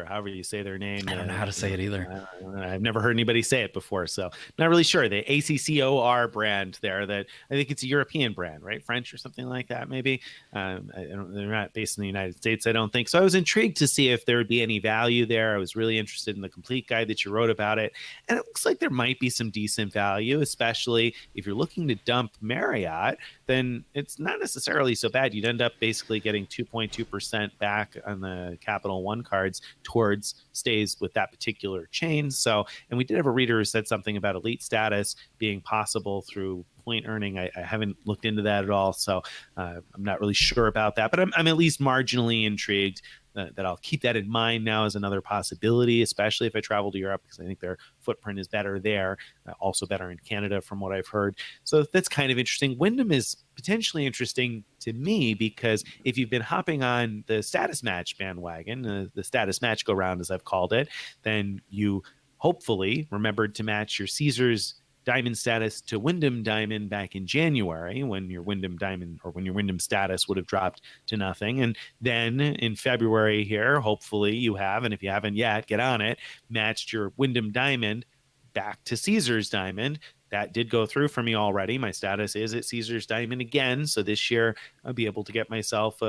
however you say their name. I don't know how to say it either. I've never heard anybody say it before, so not really sure. The ACCOR brand there, that I think it's a European brand, right? French or something like that, maybe. They're not based in the United States, I don't think. So I was intrigued to see if there would be any value there. I was really interested in the complete guide that you wrote about it. And it looks like there might be some decent value, especially if you're looking to dump Marriott, then it's not necessarily so bad. You'd end up basically getting 2.2% back on the Capital One cards towards stays with that particular chain. So, and we did have a reader who said something about elite status being possible through point earning. I haven't looked into that at all, so I'm not really sure about that, but I'm at least marginally intrigued that I'll keep that in mind now as another possibility, especially if I travel to Europe, because I think their footprint is better there, also better in Canada from what I've heard. So that's kind of interesting. Wyndham is potentially interesting to me because if you've been hopping on the status match bandwagon, the status match go round, as I've called it, then you hopefully remembered to match your Caesars Diamond status to Wyndham Diamond back in January, when your Wyndham Diamond or when your Wyndham status would have dropped to nothing. And then in February here, hopefully you have, and if you haven't yet, get on it, matched your Wyndham Diamond back to Caesars Diamond. That did go through for me already. My status is at Caesars Diamond again. So this year I'll be able to get myself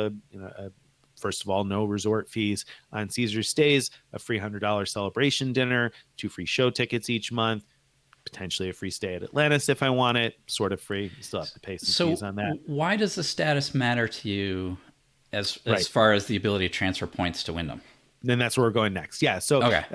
first of all, no resort fees on Caesars stays, a free $100 celebration dinner, 2 free show tickets each month, potentially a free stay at Atlantis if I want it, sort of free. Still have to pay some fees on that. Why does the status matter to you as Right. far as the ability to transfer points to Wyndham? Then that's where we're going next. Yeah. So Okay.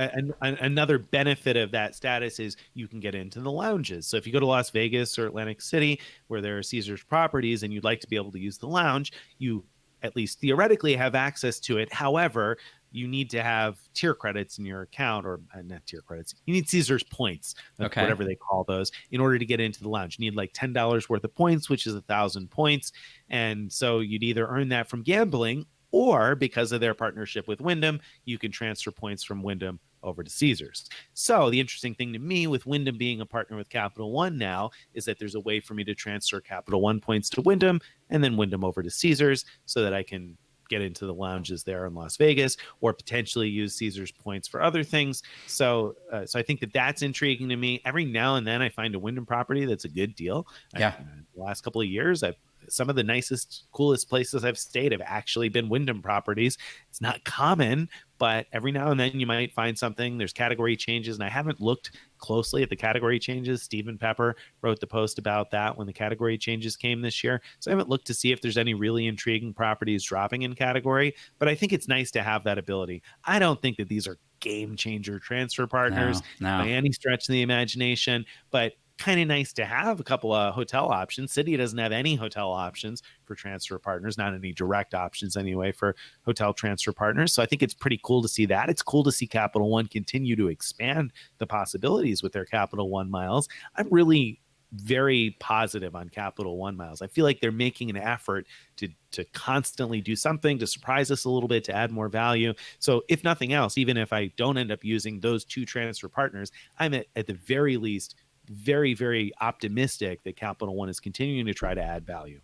another benefit of that status is you can get into the lounges. So if you go to Las Vegas or Atlantic City, where there are Caesars properties, and you'd like to be able to use the lounge, you at least theoretically have access to it. However, you need to have tier credits in your account, or not tier credits. You need Caesars points, Okay. whatever they call those, in order to get into the lounge. You need like $10 worth of points, which is 1,000 points. And so you'd either earn that from gambling, or because of their partnership with Wyndham, you can transfer points from Wyndham over to Caesars. So the interesting thing to me with Wyndham being a partner with Capital One now is that there's a way for me to transfer Capital One points to Wyndham and then Wyndham over to Caesars, so that I can get into the lounges there in Las Vegas, or potentially use Caesars points for other things. So I think that that's intriguing to me. Every now and then I find a Wyndham property that's a good deal. Yeah. The last couple of years, some of the nicest, coolest places I've stayed have actually been Wyndham properties. It's not common, but every now and then you might find something. There's category changes, and I haven't looked closely at the category changes. Stephen Pepper wrote the post about that when the category changes came this year. So I haven't looked to see if there's any really intriguing properties dropping in category, but I think it's nice to have that ability. I don't think that these are game changer transfer partners by any stretch of the imagination, but kind of nice to have a couple of hotel options. City doesn't have any hotel options for transfer partners, not any direct options anyway for hotel transfer partners. So I think it's pretty cool to see that. It's cool to see Capital One continue to expand the possibilities with their Capital One miles. I'm really very positive on Capital One miles. I feel like they're making an effort to constantly do something to surprise us a little bit, to add more value. So if nothing else, even if I don't end up using those 2 transfer partners, I'm at the very least very, very optimistic that Capital One is continuing to try to add value.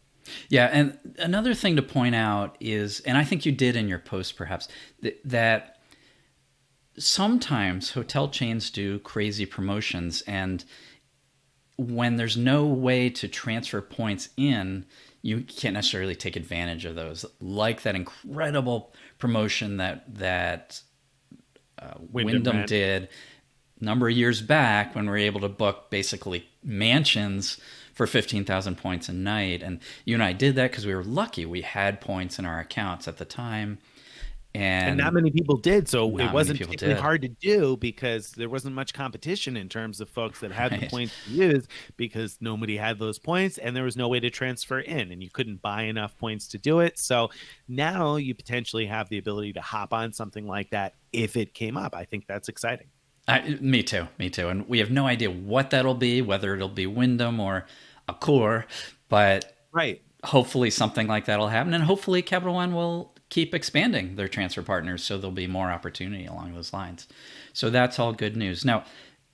Yeah, and another thing to point out is, and I think you did in your post perhaps, that sometimes hotel chains do crazy promotions, and when there's no way to transfer points in, you can't necessarily take advantage of those. Like that incredible promotion that Wyndham did a number of years back, when we were able to book basically mansions for 15,000 points a night. And you and I did that because we were lucky. We had points in our accounts at the time. And not many people did. So it wasn't particularly hard to do, because there wasn't much competition in terms of folks that had the points to use, because nobody had those points and there was no way to transfer in, and you couldn't buy enough points to do it. So now you potentially have the ability to hop on something like that if it came up. I think that's exciting. Me too. And we have no idea what that'll be, whether it'll be Wyndham or Accor, but hopefully something like that will happen. And hopefully Capital One will keep expanding their transfer partners, so there'll be more opportunity along those lines. So that's all good news. Now,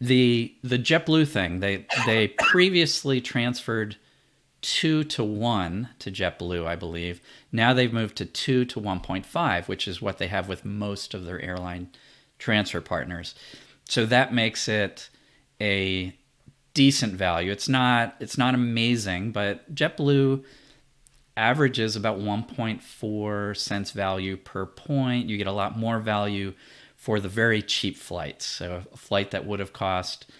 the JetBlue thing, they previously transferred 2-to-1 to JetBlue, I believe. Now they've moved to 2-to-1.5, which is what they have with most of their airline transfer partners. So that makes it a decent value. It's not amazing, but JetBlue averages about 1.4 cents value per point. You get a lot more value for the very cheap flights. So a flight that would have cost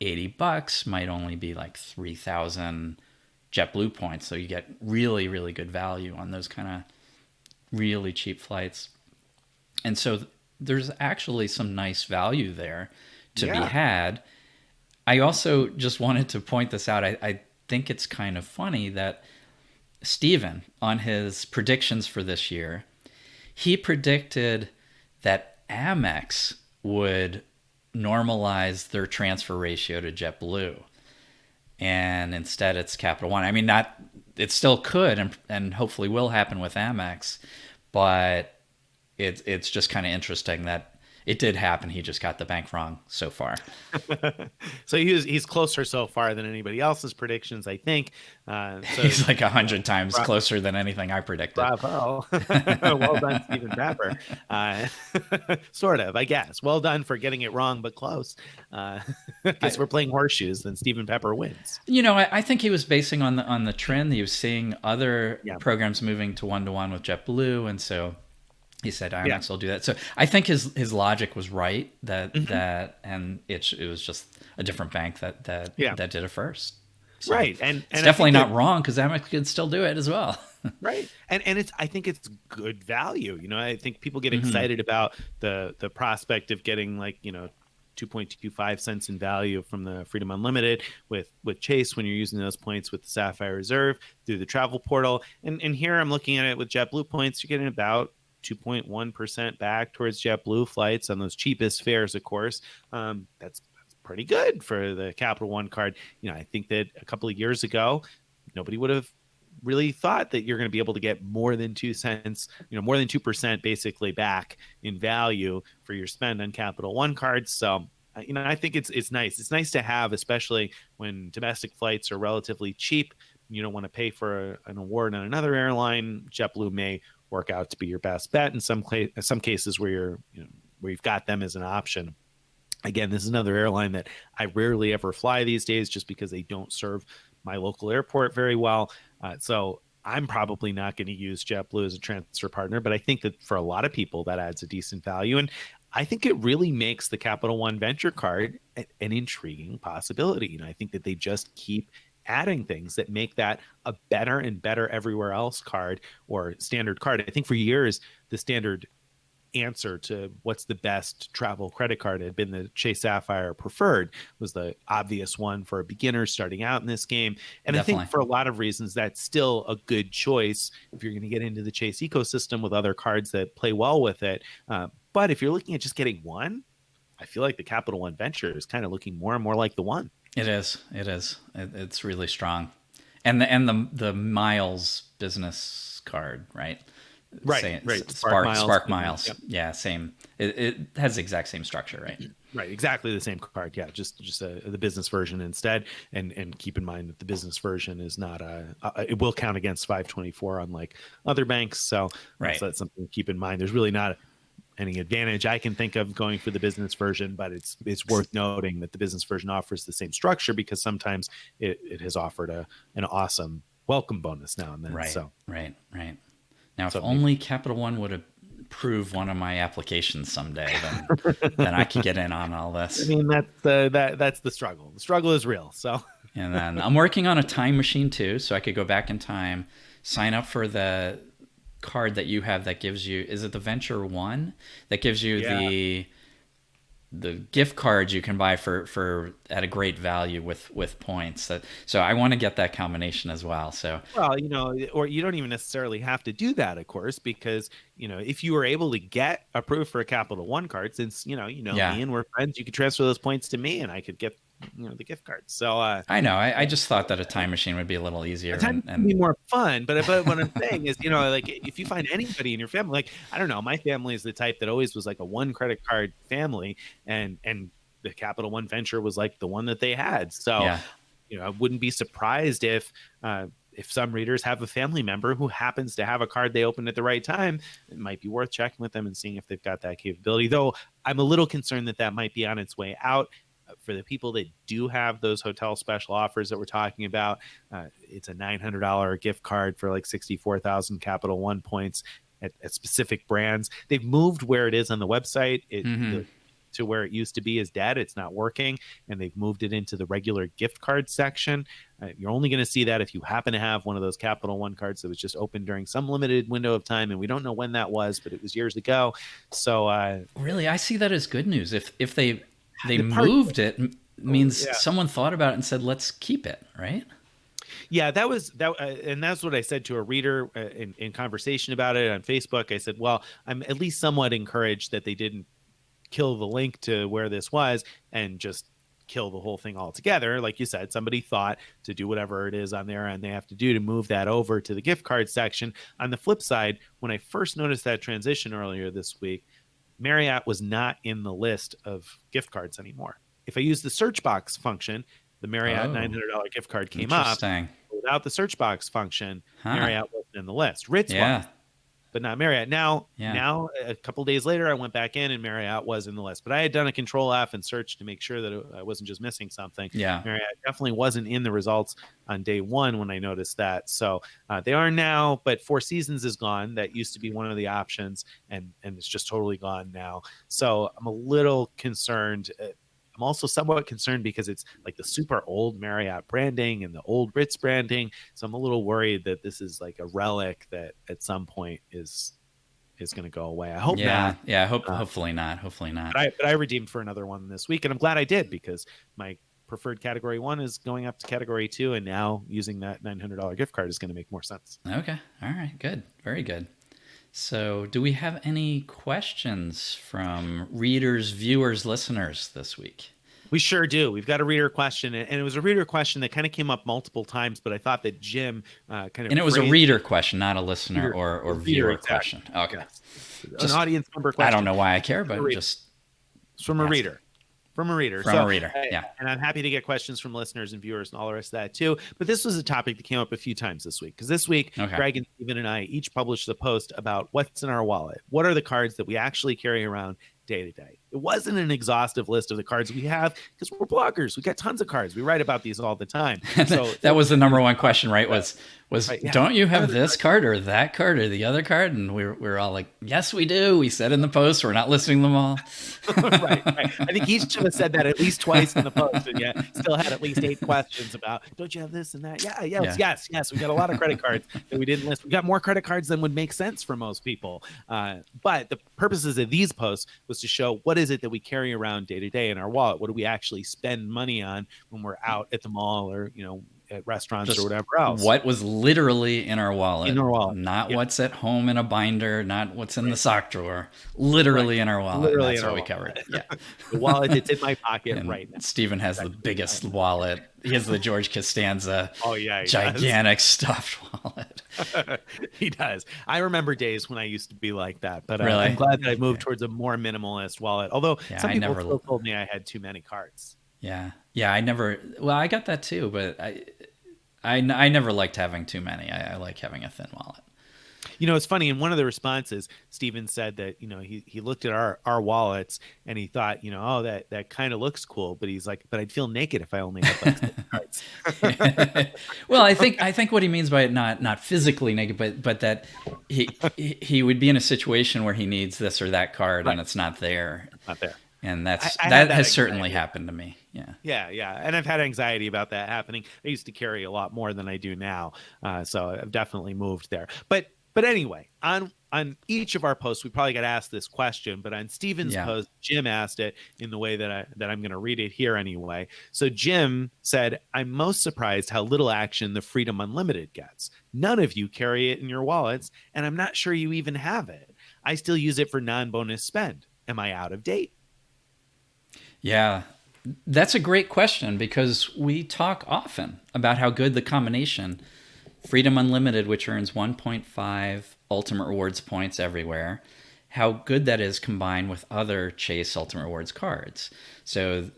$80 might only be like 3,000 JetBlue points. So you get really, really good value on those kind of really cheap flights. And so there's actually some nice value there to be had. I also just wanted to point this out. I think it's kind of funny that Steven, on his predictions for this year, he predicted that Amex would normalize their transfer ratio to JetBlue. And instead it's Capital One. I mean, it still could and hopefully will happen with Amex, but it's just kind of interesting that it did happen. He just got the bank wrong so far. So he's closer so far than anybody else's predictions, I think. So He's like you know, 100 times closer than anything I predicted. bravo, well done, Stephen Pepper. Uh, sort of, I guess. Well done for getting it wrong, but close. I guess we're playing horseshoes, then Stephen Pepper wins. I think he was basing on the trend. He was seeing other Yeah, programs moving to one with JetBlue, and so he said, "I yeah. might as well do that." So I think his logic was right. Hmm. And it was just a different bank Yeah, that did it first. So right. And it's I definitely think that not wrong because Amex could still do it as well. right. And it's I think it's good value. I think people get Hmm. excited about the prospect of getting, like, 2.25 cents in value from the Freedom Unlimited with Chase when you're using those points with the Sapphire Reserve through the travel portal. And here I'm looking at it with JetBlue points. You're getting about 2.1% back towards JetBlue flights on those cheapest fares, of course. That's pretty good for the Capital One card. I think that a couple of years ago, nobody would have really thought that you're going to be able to get more than 2 cents, more than 2% basically back in value for your spend on Capital One cards. So, I think it's nice. It's nice to have, especially when domestic flights are relatively cheap. You don't want to pay for an award on another airline. JetBlue may work out to be your best bet in some cases where where you've got them as an option. Again, this is another airline that I rarely ever fly these days just because they don't serve my local airport very well. So I'm probably not going to use JetBlue as a transfer partner, but I think that for a lot of people that adds a decent value. And I think it really makes the Capital One Venture card an intriguing possibility. I think that they just keep adding things that make that a better and better everywhere else card or standard card. I think for years, the standard answer to what's the best travel credit card had been the Chase Sapphire Preferred. Was the obvious one for a beginner starting out in this game. And I think Definitely. for a lot of reasons, that's still a good choice if you're going to get into the Chase ecosystem with other cards that play well with it. But if you're looking at just getting one, I feel like the Capital One Venture is kind of looking more and more like the one. It is. It is. It's really strong, and the Miles business card, right? Right, Say right. Spark Miles. Yep. Yeah, same. It has the exact same structure, right? Right, exactly the same card. Yeah, just the business version instead. And keep in mind that the business version is not it will count against 524 unlike other banks. So Right. that's something to keep in mind. There's really not any advantage I can think of going for the business version, but it's worth noting that the business version offers the same structure because sometimes it has offered an awesome welcome bonus now and then. Right. So Right. Right. Now, if so only Capital One would approve one of my applications someday, then I could get in on all I this. mean that's the struggle. The struggle is real. So And then I'm working on a time machine too, so I could go back in time, sign up for the card that you have that gives you, is it the Venture One that gives you yeah. the gift cards you can buy for at a great value with points. So I want to get that combination as well. So Well, or you don't even necessarily have to do that, of course, because if you were able to get approved for a Capital One card, since yeah, me and we're friends, you could transfer those points to me, and I could get the gift cards. So I know. I just thought that a time machine would be a little easier time can and be more fun, but what I'm saying is, like if you find anybody in your family, like I don't know, my family is the type that always was like a one credit card family, and the Capital One Venture was like the one that they had. So yeah. I wouldn't be surprised if some readers have a family member who happens to have a card they opened at the right time. It might be worth checking with them and seeing if they've got that capability. Though I'm a little concerned that might be on its way out. For the people that do have those hotel special offers that we're talking about, it's a $900 gift card for like 64,000 Capital One points at specific brands. They've moved where it is on the website. Mm-hmm. To where it used to be is dead. It's not working, and they've moved it into the regular gift card section. You're only going to see that if you happen to have one of those Capital One cards that was just open during some limited window of time, and we don't know when that was, but it was years ago. So Really, I see that as good news. If they moved it, means yeah. someone thought about it and said, let's keep it, right? Yeah, that was that, and that's what I said to a reader in conversation about it on Facebook. I said, well, I'm at least somewhat encouraged that they didn't kill the link to where this was and just kill the whole thing altogether. Like you said, somebody thought to do whatever it is on there and they have to do to move that over to the gift card section. On the flip side, when I first noticed that transition earlier this week, Marriott was not in the list of gift cards anymore. If I use the search box function, the Marriott Oh, $900 gift card came up. interesting. Without the search box function, Huh. Marriott wasn't in the list. Ritz was, Yeah. but not Marriott. Now, Yeah. now a couple days later, I went back in and Marriott was in the list. But I had done a control F and search to make sure that I wasn't just missing something. Yeah. Marriott definitely wasn't in the results on day one when I noticed that. So they are now, but Four Seasons is gone. That used to be one of the options, and it's just totally gone now. So I'm a little concerned. I'm also somewhat concerned because it's like the super old Marriott branding and the old Ritz branding. So I'm a little worried that this is like a relic that at some point is going to go away. I hope Yeah. not. Yeah. Hopefully not. Hopefully not. But I redeemed for another one this week, and I'm glad I did because my preferred category 1 is going up to category 2, and now using that $900 gift card is going to make more sense. Okay. All right. Good. Very good. So, do we have any questions from readers, viewers, listeners this week? We sure do. We've got a reader question, and it was a reader question that kind of came up multiple times, but I thought that Jim kind of. And it was a reader question, not a listener or viewer question. Okay. Yes. Just, an audience member question. I don't know why I care, but just. It's from a reader. From a reader. From a reader, yeah. And I'm happy to get questions from listeners and viewers and all the rest of that too. But this was a topic that came up a few times this week. Because this week, Greg and Stephen and I each published a post about what's in our wallet. What are the cards that we actually carry around day to day? It wasn't an exhaustive list of the cards we have because we're bloggers. We got tons of cards. We write about these all the time. So that was the number one question, right? Was right, yeah. Don't you have this card or that card or the other card? And we're all like, yes, we do. We said in the post, we're not listing them all. right. I think each should have said that at least twice in the post, and yet still had at least 8 questions about, don't you have this and that? Yes. We got a lot of credit cards that we didn't list. We got more credit cards than would make sense for most people. But the purposes of these posts was to show what is it that we carry around day to day in our wallet. What do we actually spend money on when we're out at the mall or, at restaurants or whatever else? What was literally in our wallet. Not yep. What's at home in a binder, not what's in the sock drawer. Literally in our wallet. Literally that's what we covered. Yeah. The wallet that's in my pocket and right now. Stephen has the biggest wallet. He has the George Costanza gigantic stuffed wallet. He does. I remember days when I used to be like that, but really? I'm glad that I moved towards a more minimalist wallet. Although some people still told me I had too many cards. Yeah. I got that too, but I never liked having too many. I like having a thin wallet. It's funny. In one of the responses, Stephen said that, he looked at our wallets and he thought, that kind of looks cool. But he's like, but I'd feel naked if I only had like cards. Well, I think what he means by it, not physically naked, but that he would be in a situation where he needs this or that card and it's not there. Not there. And that has certainly happened to me. Yeah. And I've had anxiety about that happening. I used to carry a lot more than I do now. So I've definitely moved there. But anyway, on each of our posts, we probably got asked this question, but on Stephen's post, Jim asked it in the way that I'm going to read it here anyway. So Jim said, I'm most surprised how little action the Freedom Unlimited gets. None of you carry it in your wallets, and I'm not sure you even have it. I still use it for non-bonus spend. Am I out of date? Yeah, that's a great question because we talk often about how good the combination Freedom Unlimited, which earns 1.5 Ultimate Rewards points everywhere, how good that is combined with other Chase Ultimate Rewards cards. So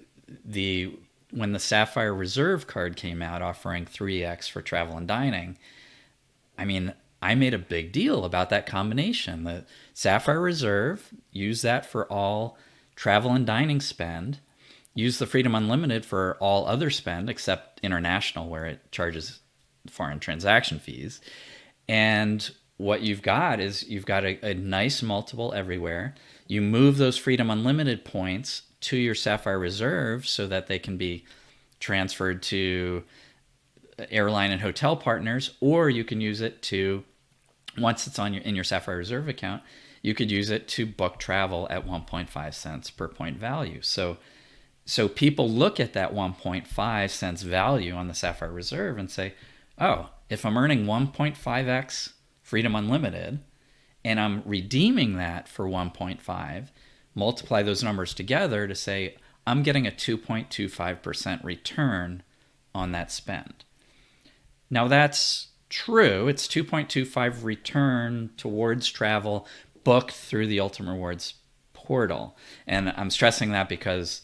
when the Sapphire Reserve card came out offering 3x for travel and dining, I mean, I made a big deal about that combination. The Sapphire Reserve, use that for all travel and dining spend. Use the Freedom Unlimited for all other spend except international, where it charges foreign transaction fees. And what you've got is a nice multiple everywhere. You move those Freedom Unlimited points to your Sapphire Reserve so that they can be transferred to airline and hotel partners, or you can use it to, once it's in your Sapphire Reserve account, you could use it to book travel at 1.5 cents per point value. So people look at that 1.5 cents value on the Sapphire Reserve and say, oh, if I'm earning 1.5x Freedom Unlimited and I'm redeeming that for 1.5, multiply those numbers together to say I'm getting a 2.25% return on that spend. Now that's true. It's 2.25 return towards travel booked through the Ultimate Rewards portal. And I'm stressing that because,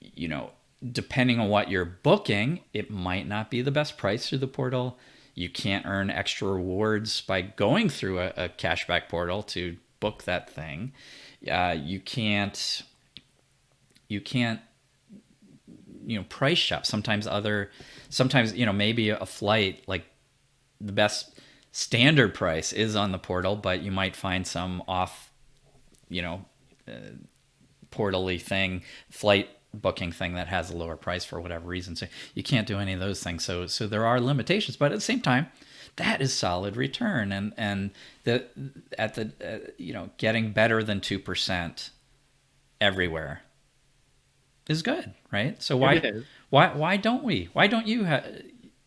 you know, depending on what you're booking, it might not be the best price through the portal. You can't earn extra rewards by going through a cashback portal to book that thing. You can't, you can't, you know, price shop. Sometimes, you know, maybe a flight, like the best standard price is on the portal, but you might find some off, you know, portal-y thing, flight booking thing that has a lower price for whatever reason. So you can't do any of those things. So there are limitations, but at the same time, that is solid return, and the at the you know, getting better than 2% everywhere is good, right? So It is. why don't we? Why don't you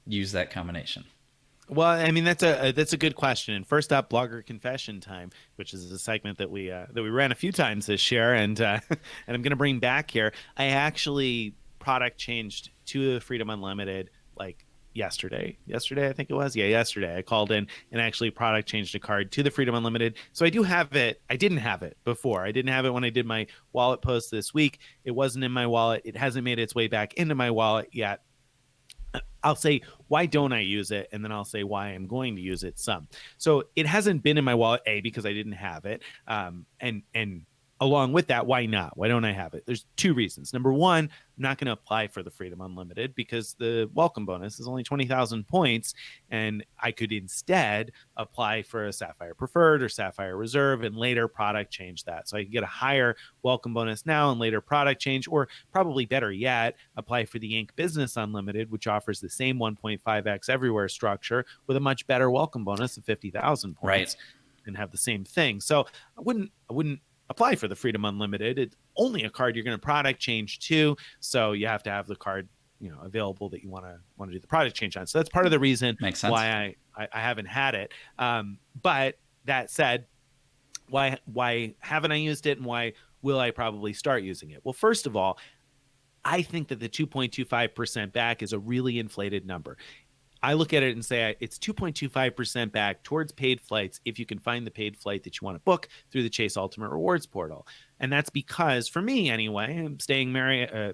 use that combination? Well, I mean that's a good question. And first up, blogger confession time, which is a segment that we ran a few times this year, and and I'm going to bring back here. I actually product changed to the Freedom Unlimited like yesterday. Yesterday, I think it was. Yeah, yesterday. I called in and actually product changed a card to the Freedom Unlimited. So I do have it. I didn't have it before. I didn't have it when I did my wallet post this week. It wasn't in my wallet. It hasn't made its way back into my wallet yet. I'll say, why don't I use it? And then I'll say why I'm going to use it some. So it hasn't been in my wallet, A, because I didn't have it. And along with that, why not? Why don't I have it? There's two reasons. Number one, I'm not going to apply for the Freedom Unlimited because the welcome bonus is only 20,000 points. And I could instead apply for a Sapphire Preferred or Sapphire Reserve and later product change that. So I can get a higher welcome bonus now and later product change, or probably better yet, apply for the Inc. Business Unlimited, which offers the same 1.5x everywhere structure with a much better welcome bonus of 50,000 points, Right. and have the same thing. So I wouldn't apply for the Freedom Unlimited. It's only a card you're going to product change to, so you have to have the card, you know, available that you want to do the product change on. So that's part of the reason Makes sense. why I haven't had it. But that said, why haven't I used it, and why will I probably start using it? Well, first of all, I think that the 2.25% back is a really inflated number. I look at it and say it's 2.25% back towards paid flights if you can find the paid flight that you want to book through the Chase Ultimate Rewards portal. And that's because, for me anyway, I'm staying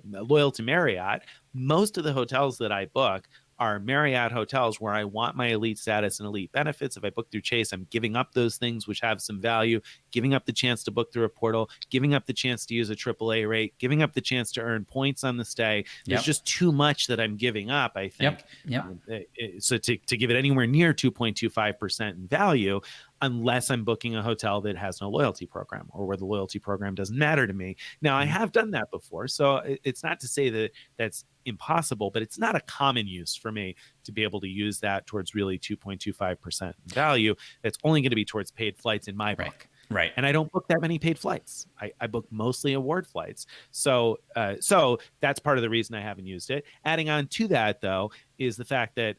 loyal to Marriott. Most of the hotels that I book are Marriott hotels where I want my elite status and elite benefits. If I book through Chase, I'm giving up those things which have some value, giving up the chance to book through a portal, giving up the chance to use a AAA rate, giving up the chance to earn points on the stay. There's just too much that I'm giving up, I think. Yep. So to give it anywhere near 2.25% in value, unless I'm booking a hotel that has no loyalty program or where the loyalty program doesn't matter to me. Now, I have done that before, so it's not to say that that's impossible, but it's not a common use for me to be able to use that towards really 2.25% value. It's only going to be towards paid flights in my book. Right. And I don't book that many paid flights. I book mostly award flights. So that's part of the reason I haven't used it. Adding on to that, though, is the fact that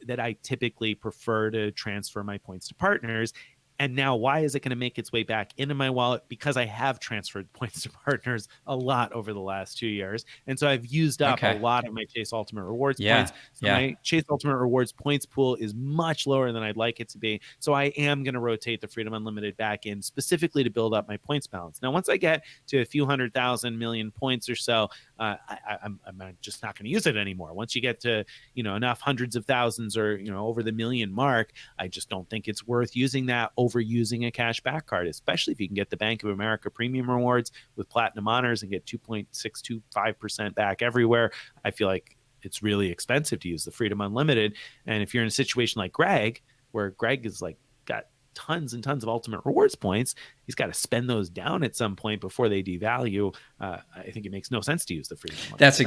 that I typically prefer to transfer my points to partners. And now, why is it going to make its way back into my wallet? Because I have transferred points to partners a lot over the last 2 years. And so I've used up a lot of my Chase Ultimate Rewards points. So my Chase Ultimate Rewards points pool is much lower than I'd like it to be. So I am going to rotate the Freedom Unlimited back in specifically to build up my points balance. Now, once I get to a few 100,000 million points or so, I'm just not going to use it anymore. Once you get to, you know, enough hundreds of thousands or, you know, over the million mark, I just don't think it's worth using that over using a cash back card, especially if you can get the Bank of America premium rewards with platinum honors and get 2.625% back everywhere. I feel like it's really expensive to use the Freedom Unlimited. And if you're in a situation like Greg, where Greg is like got tons and tons of ultimate rewards points, he's got to spend those down at some point before they devalue. I think it makes no sense to use the Freedom Unlimited. That's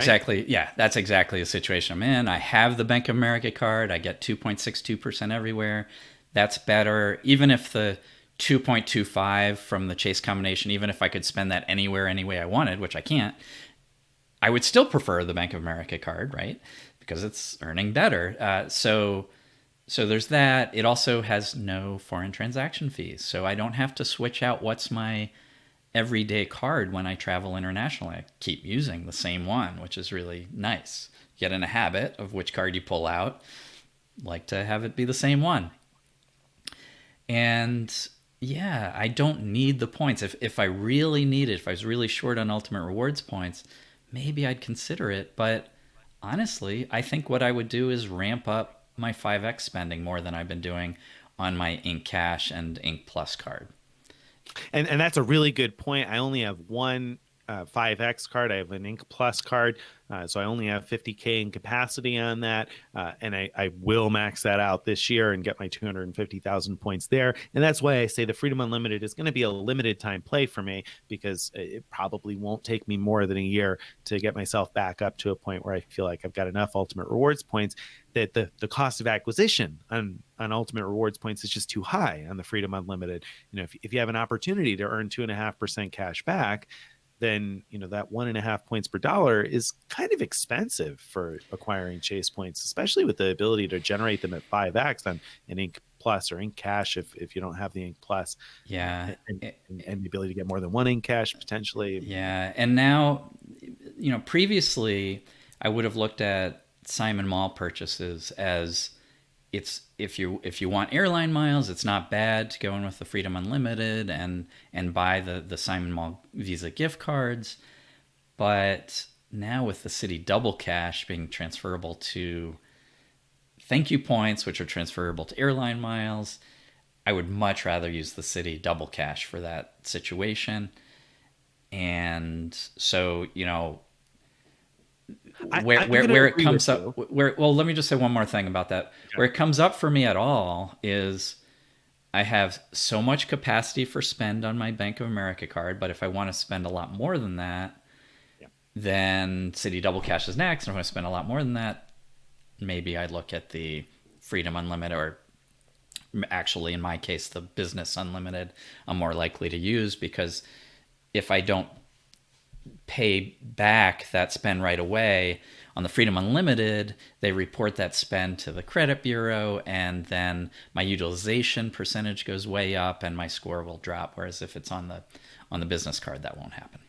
exactly the situation I'm in. I have the Bank of America card. I get 2.62% everywhere. That's better. Even if the 2.25 from the Chase combination, even if I could spend that anywhere, any way I wanted, which I can't, I would still prefer the Bank of America card, right? Because it's earning better. So there's that. It also has no foreign transaction fees. So I don't have to switch out what's my everyday card when I travel internationally. I keep using the same one, which is really nice. Get in a habit of which card you pull out. Like to have it be the same one. And, Yeah, I don't need the points. If I really need it, if I was really short on Ultimate Rewards points, maybe I'd consider it. But honestly, I think what I would do is ramp up my 5x spending more than I've been doing on my Ink Cash and Ink Plus card. And that's a really good point. I only have one 5X card. I have an Ink Plus card. So I only have 50K in capacity on that. And I will max that out this year and get my 250,000 points there. And that's why I say the Freedom Unlimited is going to be a limited time play for me, because it probably won't take me more than a year to get myself back up to a point where I feel like I've got enough Ultimate Rewards points that the cost of acquisition on Ultimate Rewards points is just too high on the Freedom Unlimited. If you have an opportunity to earn 2.5% cash back, then that 1.5 points per dollar is kind of expensive for acquiring chase points, especially with the ability to generate them at 5x on an Ink Plus or Ink Cash if you don't have the Ink Plus. Yeah. And the ability to get more than one Ink Cash potentially. Yeah. And now, previously I would have looked at Simon Mall purchases as it's if you want airline miles, it's not bad to go in with the Freedom Unlimited and buy the Simon Mall Visa gift cards. But now with the City Double Cash being transferable to thank you points, which are transferable to airline miles, I would much rather use the City Double Cash for that situation. And so, where it comes up, well, let me just say one more thing about that. Okay. Where it comes up for me at all is I have so much capacity for spend on my Bank of America card, but if I want to spend a lot more than that, Yeah. then City Double Cash is next. And if I want to spend a lot more than that, maybe I'd look at the Freedom Unlimited, or actually in my case the Business Unlimited I'm more likely to use, because if I don't pay back that spend right away on the Freedom Unlimited, they report that spend to the credit bureau, and then my utilization percentage goes way up and my score will drop. Whereas if it's on the business card, that won't happen.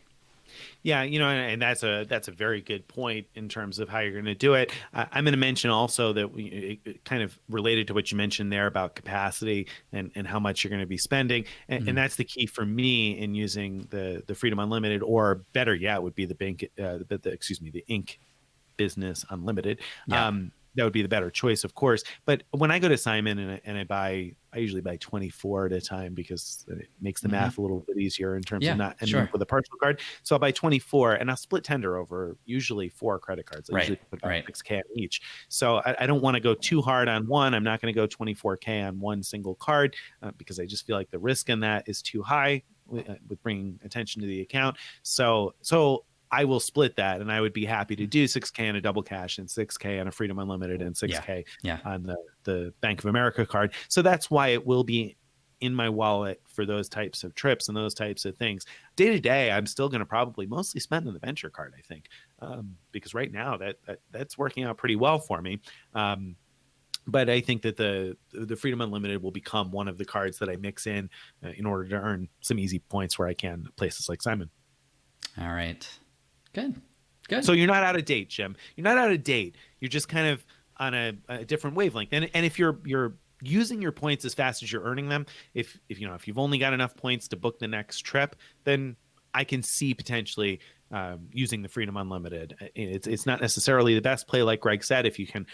Yeah, and that's a very good point in terms of how you're going to do it. I'm going to mention also that kind of related to what you mentioned there about capacity and how much you're going to be spending, and that's the key for me in using the Freedom Unlimited, or better yet, would be the Ink Business Unlimited. Yeah. That would be the better choice, of course. But when I go to Simon and I usually buy 24 at a time, because it makes the math a little bit easier in terms of not ending up with a partial card. So I'll buy 24 and I'll split tender over usually 4 credit cards. I usually put about 6K on each. So I don't want to go too hard on one. I'm not going to go 24K on one single card because I just feel like the risk in that is too high with bringing attention to the account. So I will split that, and I would be happy to do 6K on a Double Cash and 6K on a Freedom Unlimited and 6K on the Bank of America card. So that's why it will be in my wallet for those types of trips and those types of things. Day to day, I'm still going to probably mostly spend on the Venture card, I think, because right now that's working out pretty well for me. But I think that the Freedom Unlimited will become one of the cards that I mix in order to earn some easy points where I can at places like Simon. All right. Good. So you're not out of date, Jim. You're not out of date. You're just kind of on a different wavelength. And if you're using your points as fast as you're earning them, if you've only got enough points to book the next trip, then I can see potentially using the Freedom Unlimited. It's not necessarily the best play, like Greg said. If you can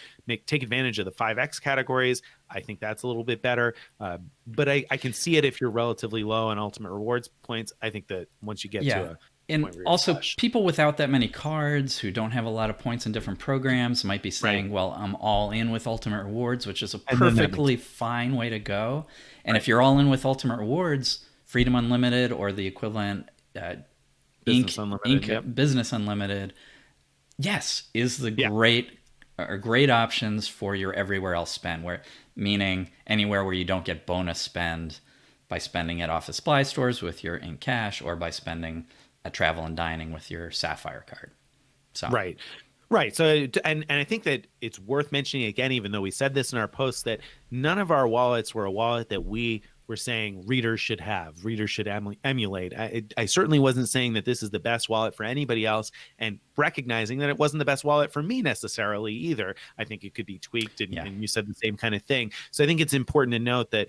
take advantage of the 5X categories, I think that's a little bit better. But I can see it if you're relatively low on Ultimate Rewards points. I think that once you get to a and also people without that many cards who don't have a lot of points in different programs might be saying, well, I'm all in with Ultimate Rewards, which is a perfectly fine way to go. And if you're all in with Ultimate Rewards, Freedom Unlimited or the equivalent Business Unlimited, yes, is the great options for your everywhere else spend, meaning anywhere where you don't get bonus spend by spending at office supply stores with your Ink Cash, or by spending at travel and dining with your Sapphire card. So Right. So, and I think that it's worth mentioning again, even though we said this in our post, that none of our wallets were a wallet that we were saying readers should have, readers should emulate. I certainly wasn't saying that this is the best wallet for anybody else, and recognizing that it wasn't the best wallet for me necessarily either. I think it could be tweaked, and you said the same kind of thing. So I think it's important to note that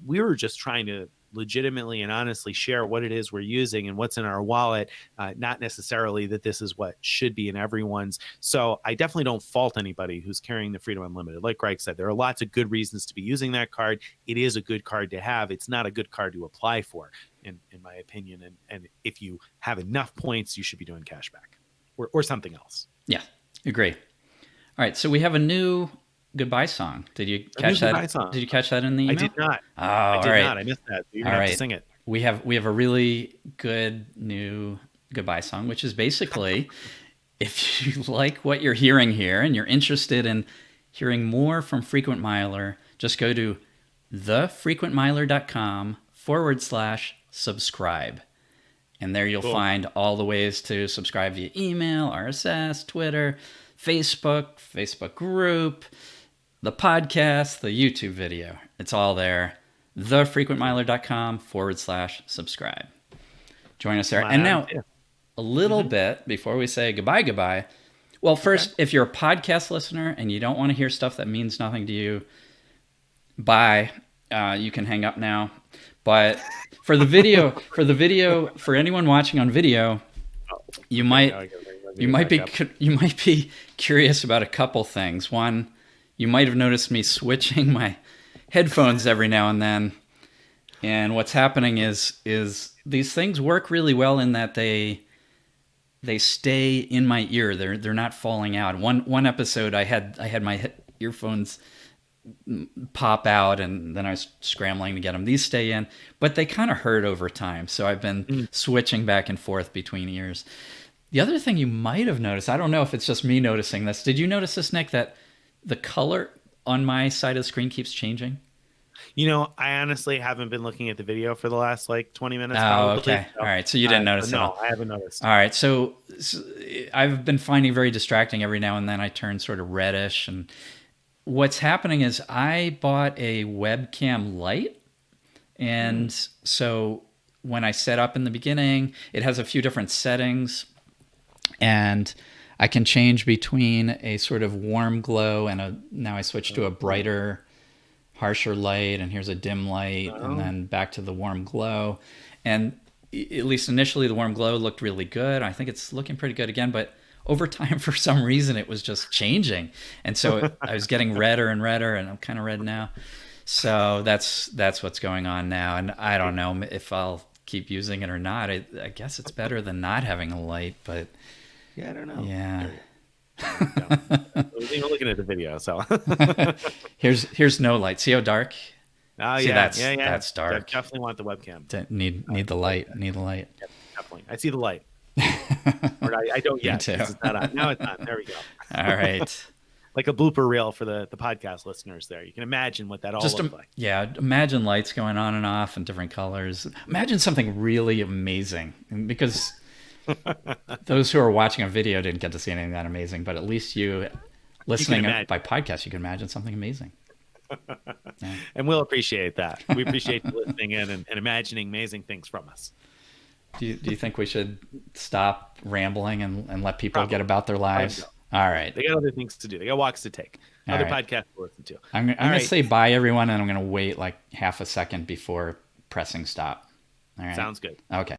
we were just trying to legitimately and honestly share what it is we're using and what's in our wallet, not necessarily that this is what should be in everyone's. So I definitely don't fault anybody who's carrying the Freedom Unlimited. Like Greg said, there are lots of good reasons to be using that card. It is a good card to have. It's not a good card to apply for, in my opinion. And if you have enough points, you should be doing cashback or something else. Yeah, agree. All right, so we have a new goodbye song. Did you catch that? Did you catch that in the email? I did not. Oh, I did not. I missed that. You're gonna have to sing it. We have a really good new goodbye song, which is basically, if you like what you're hearing here and you're interested in hearing more from Frequent Miler, just go to thefrequentmiler.com/subscribe. And there you'll find all the ways to subscribe via email, RSS, Twitter, Facebook group, the podcast, the YouTube video. It's all there. thefrequentmiler.com/subscribe. Join us there. And now, a little bit before we say goodbye. Well, first, if you're a podcast listener and you don't want to hear stuff that means nothing to you, bye. You can hang up now. But for the video, for anyone watching on video, you might be curious about a couple things. One, you might have noticed me switching my headphones every now and then. And what's happening is these things work really well in that they stay in my ear. They're not falling out. One episode I had my earphones pop out, and then I was scrambling to get them. These stay in, but they kind of hurt over time. So I've been switching back and forth between ears. The other thing you might have noticed, I don't know if it's just me noticing this. Did you notice this, Nick, that the color on my side of the screen keeps changing? I honestly haven't been looking at the video for the last 20 minutes. Oh, okay. So, all right. So you didn't notice it? No, I haven't noticed. All right. So I've been finding very distracting. Every now and then I turn sort of reddish. And what's happening is I bought a webcam light. And so when I set up in the beginning, it has a few different settings. And I can change between a sort of warm glow and now I switch to a brighter, harsher light, and here's a dim light, and then back to the warm glow. And at least initially, the warm glow looked really good. I think it's looking pretty good again, but over time, for some reason, it was just changing. And so I was getting redder and redder, and I'm kind of red now. So that's what's going on now. And I don't know if I'll keep using it or not. I guess it's better than not having a light, but yeah, I don't know. Yeah. I was even looking at the video, so here's no light. See how dark? Oh, see, yeah, that's dark. I definitely want the webcam. Need the light. Need the light. Yeah, definitely. I see the light. Or I don't yet. too. It's not on. Now it's on. There we go. All right. Like a blooper reel for the podcast listeners there. You can imagine what that all looks like. Yeah, imagine lights going on and off in different colors. Imagine something really amazing. Because those who are watching a video didn't get to see anything that amazing, but at least you listening by podcast, you can imagine something amazing. Yeah. And we'll appreciate that. We appreciate you listening in and imagining amazing things from us. Do you think we should stop rambling and let people get about their lives? All right. They got other things to do. They got walks to take. Other podcasts to listen to. I'm going to say bye, everyone, and I'm going to wait like half a second before pressing stop. All right. Sounds good. Okay.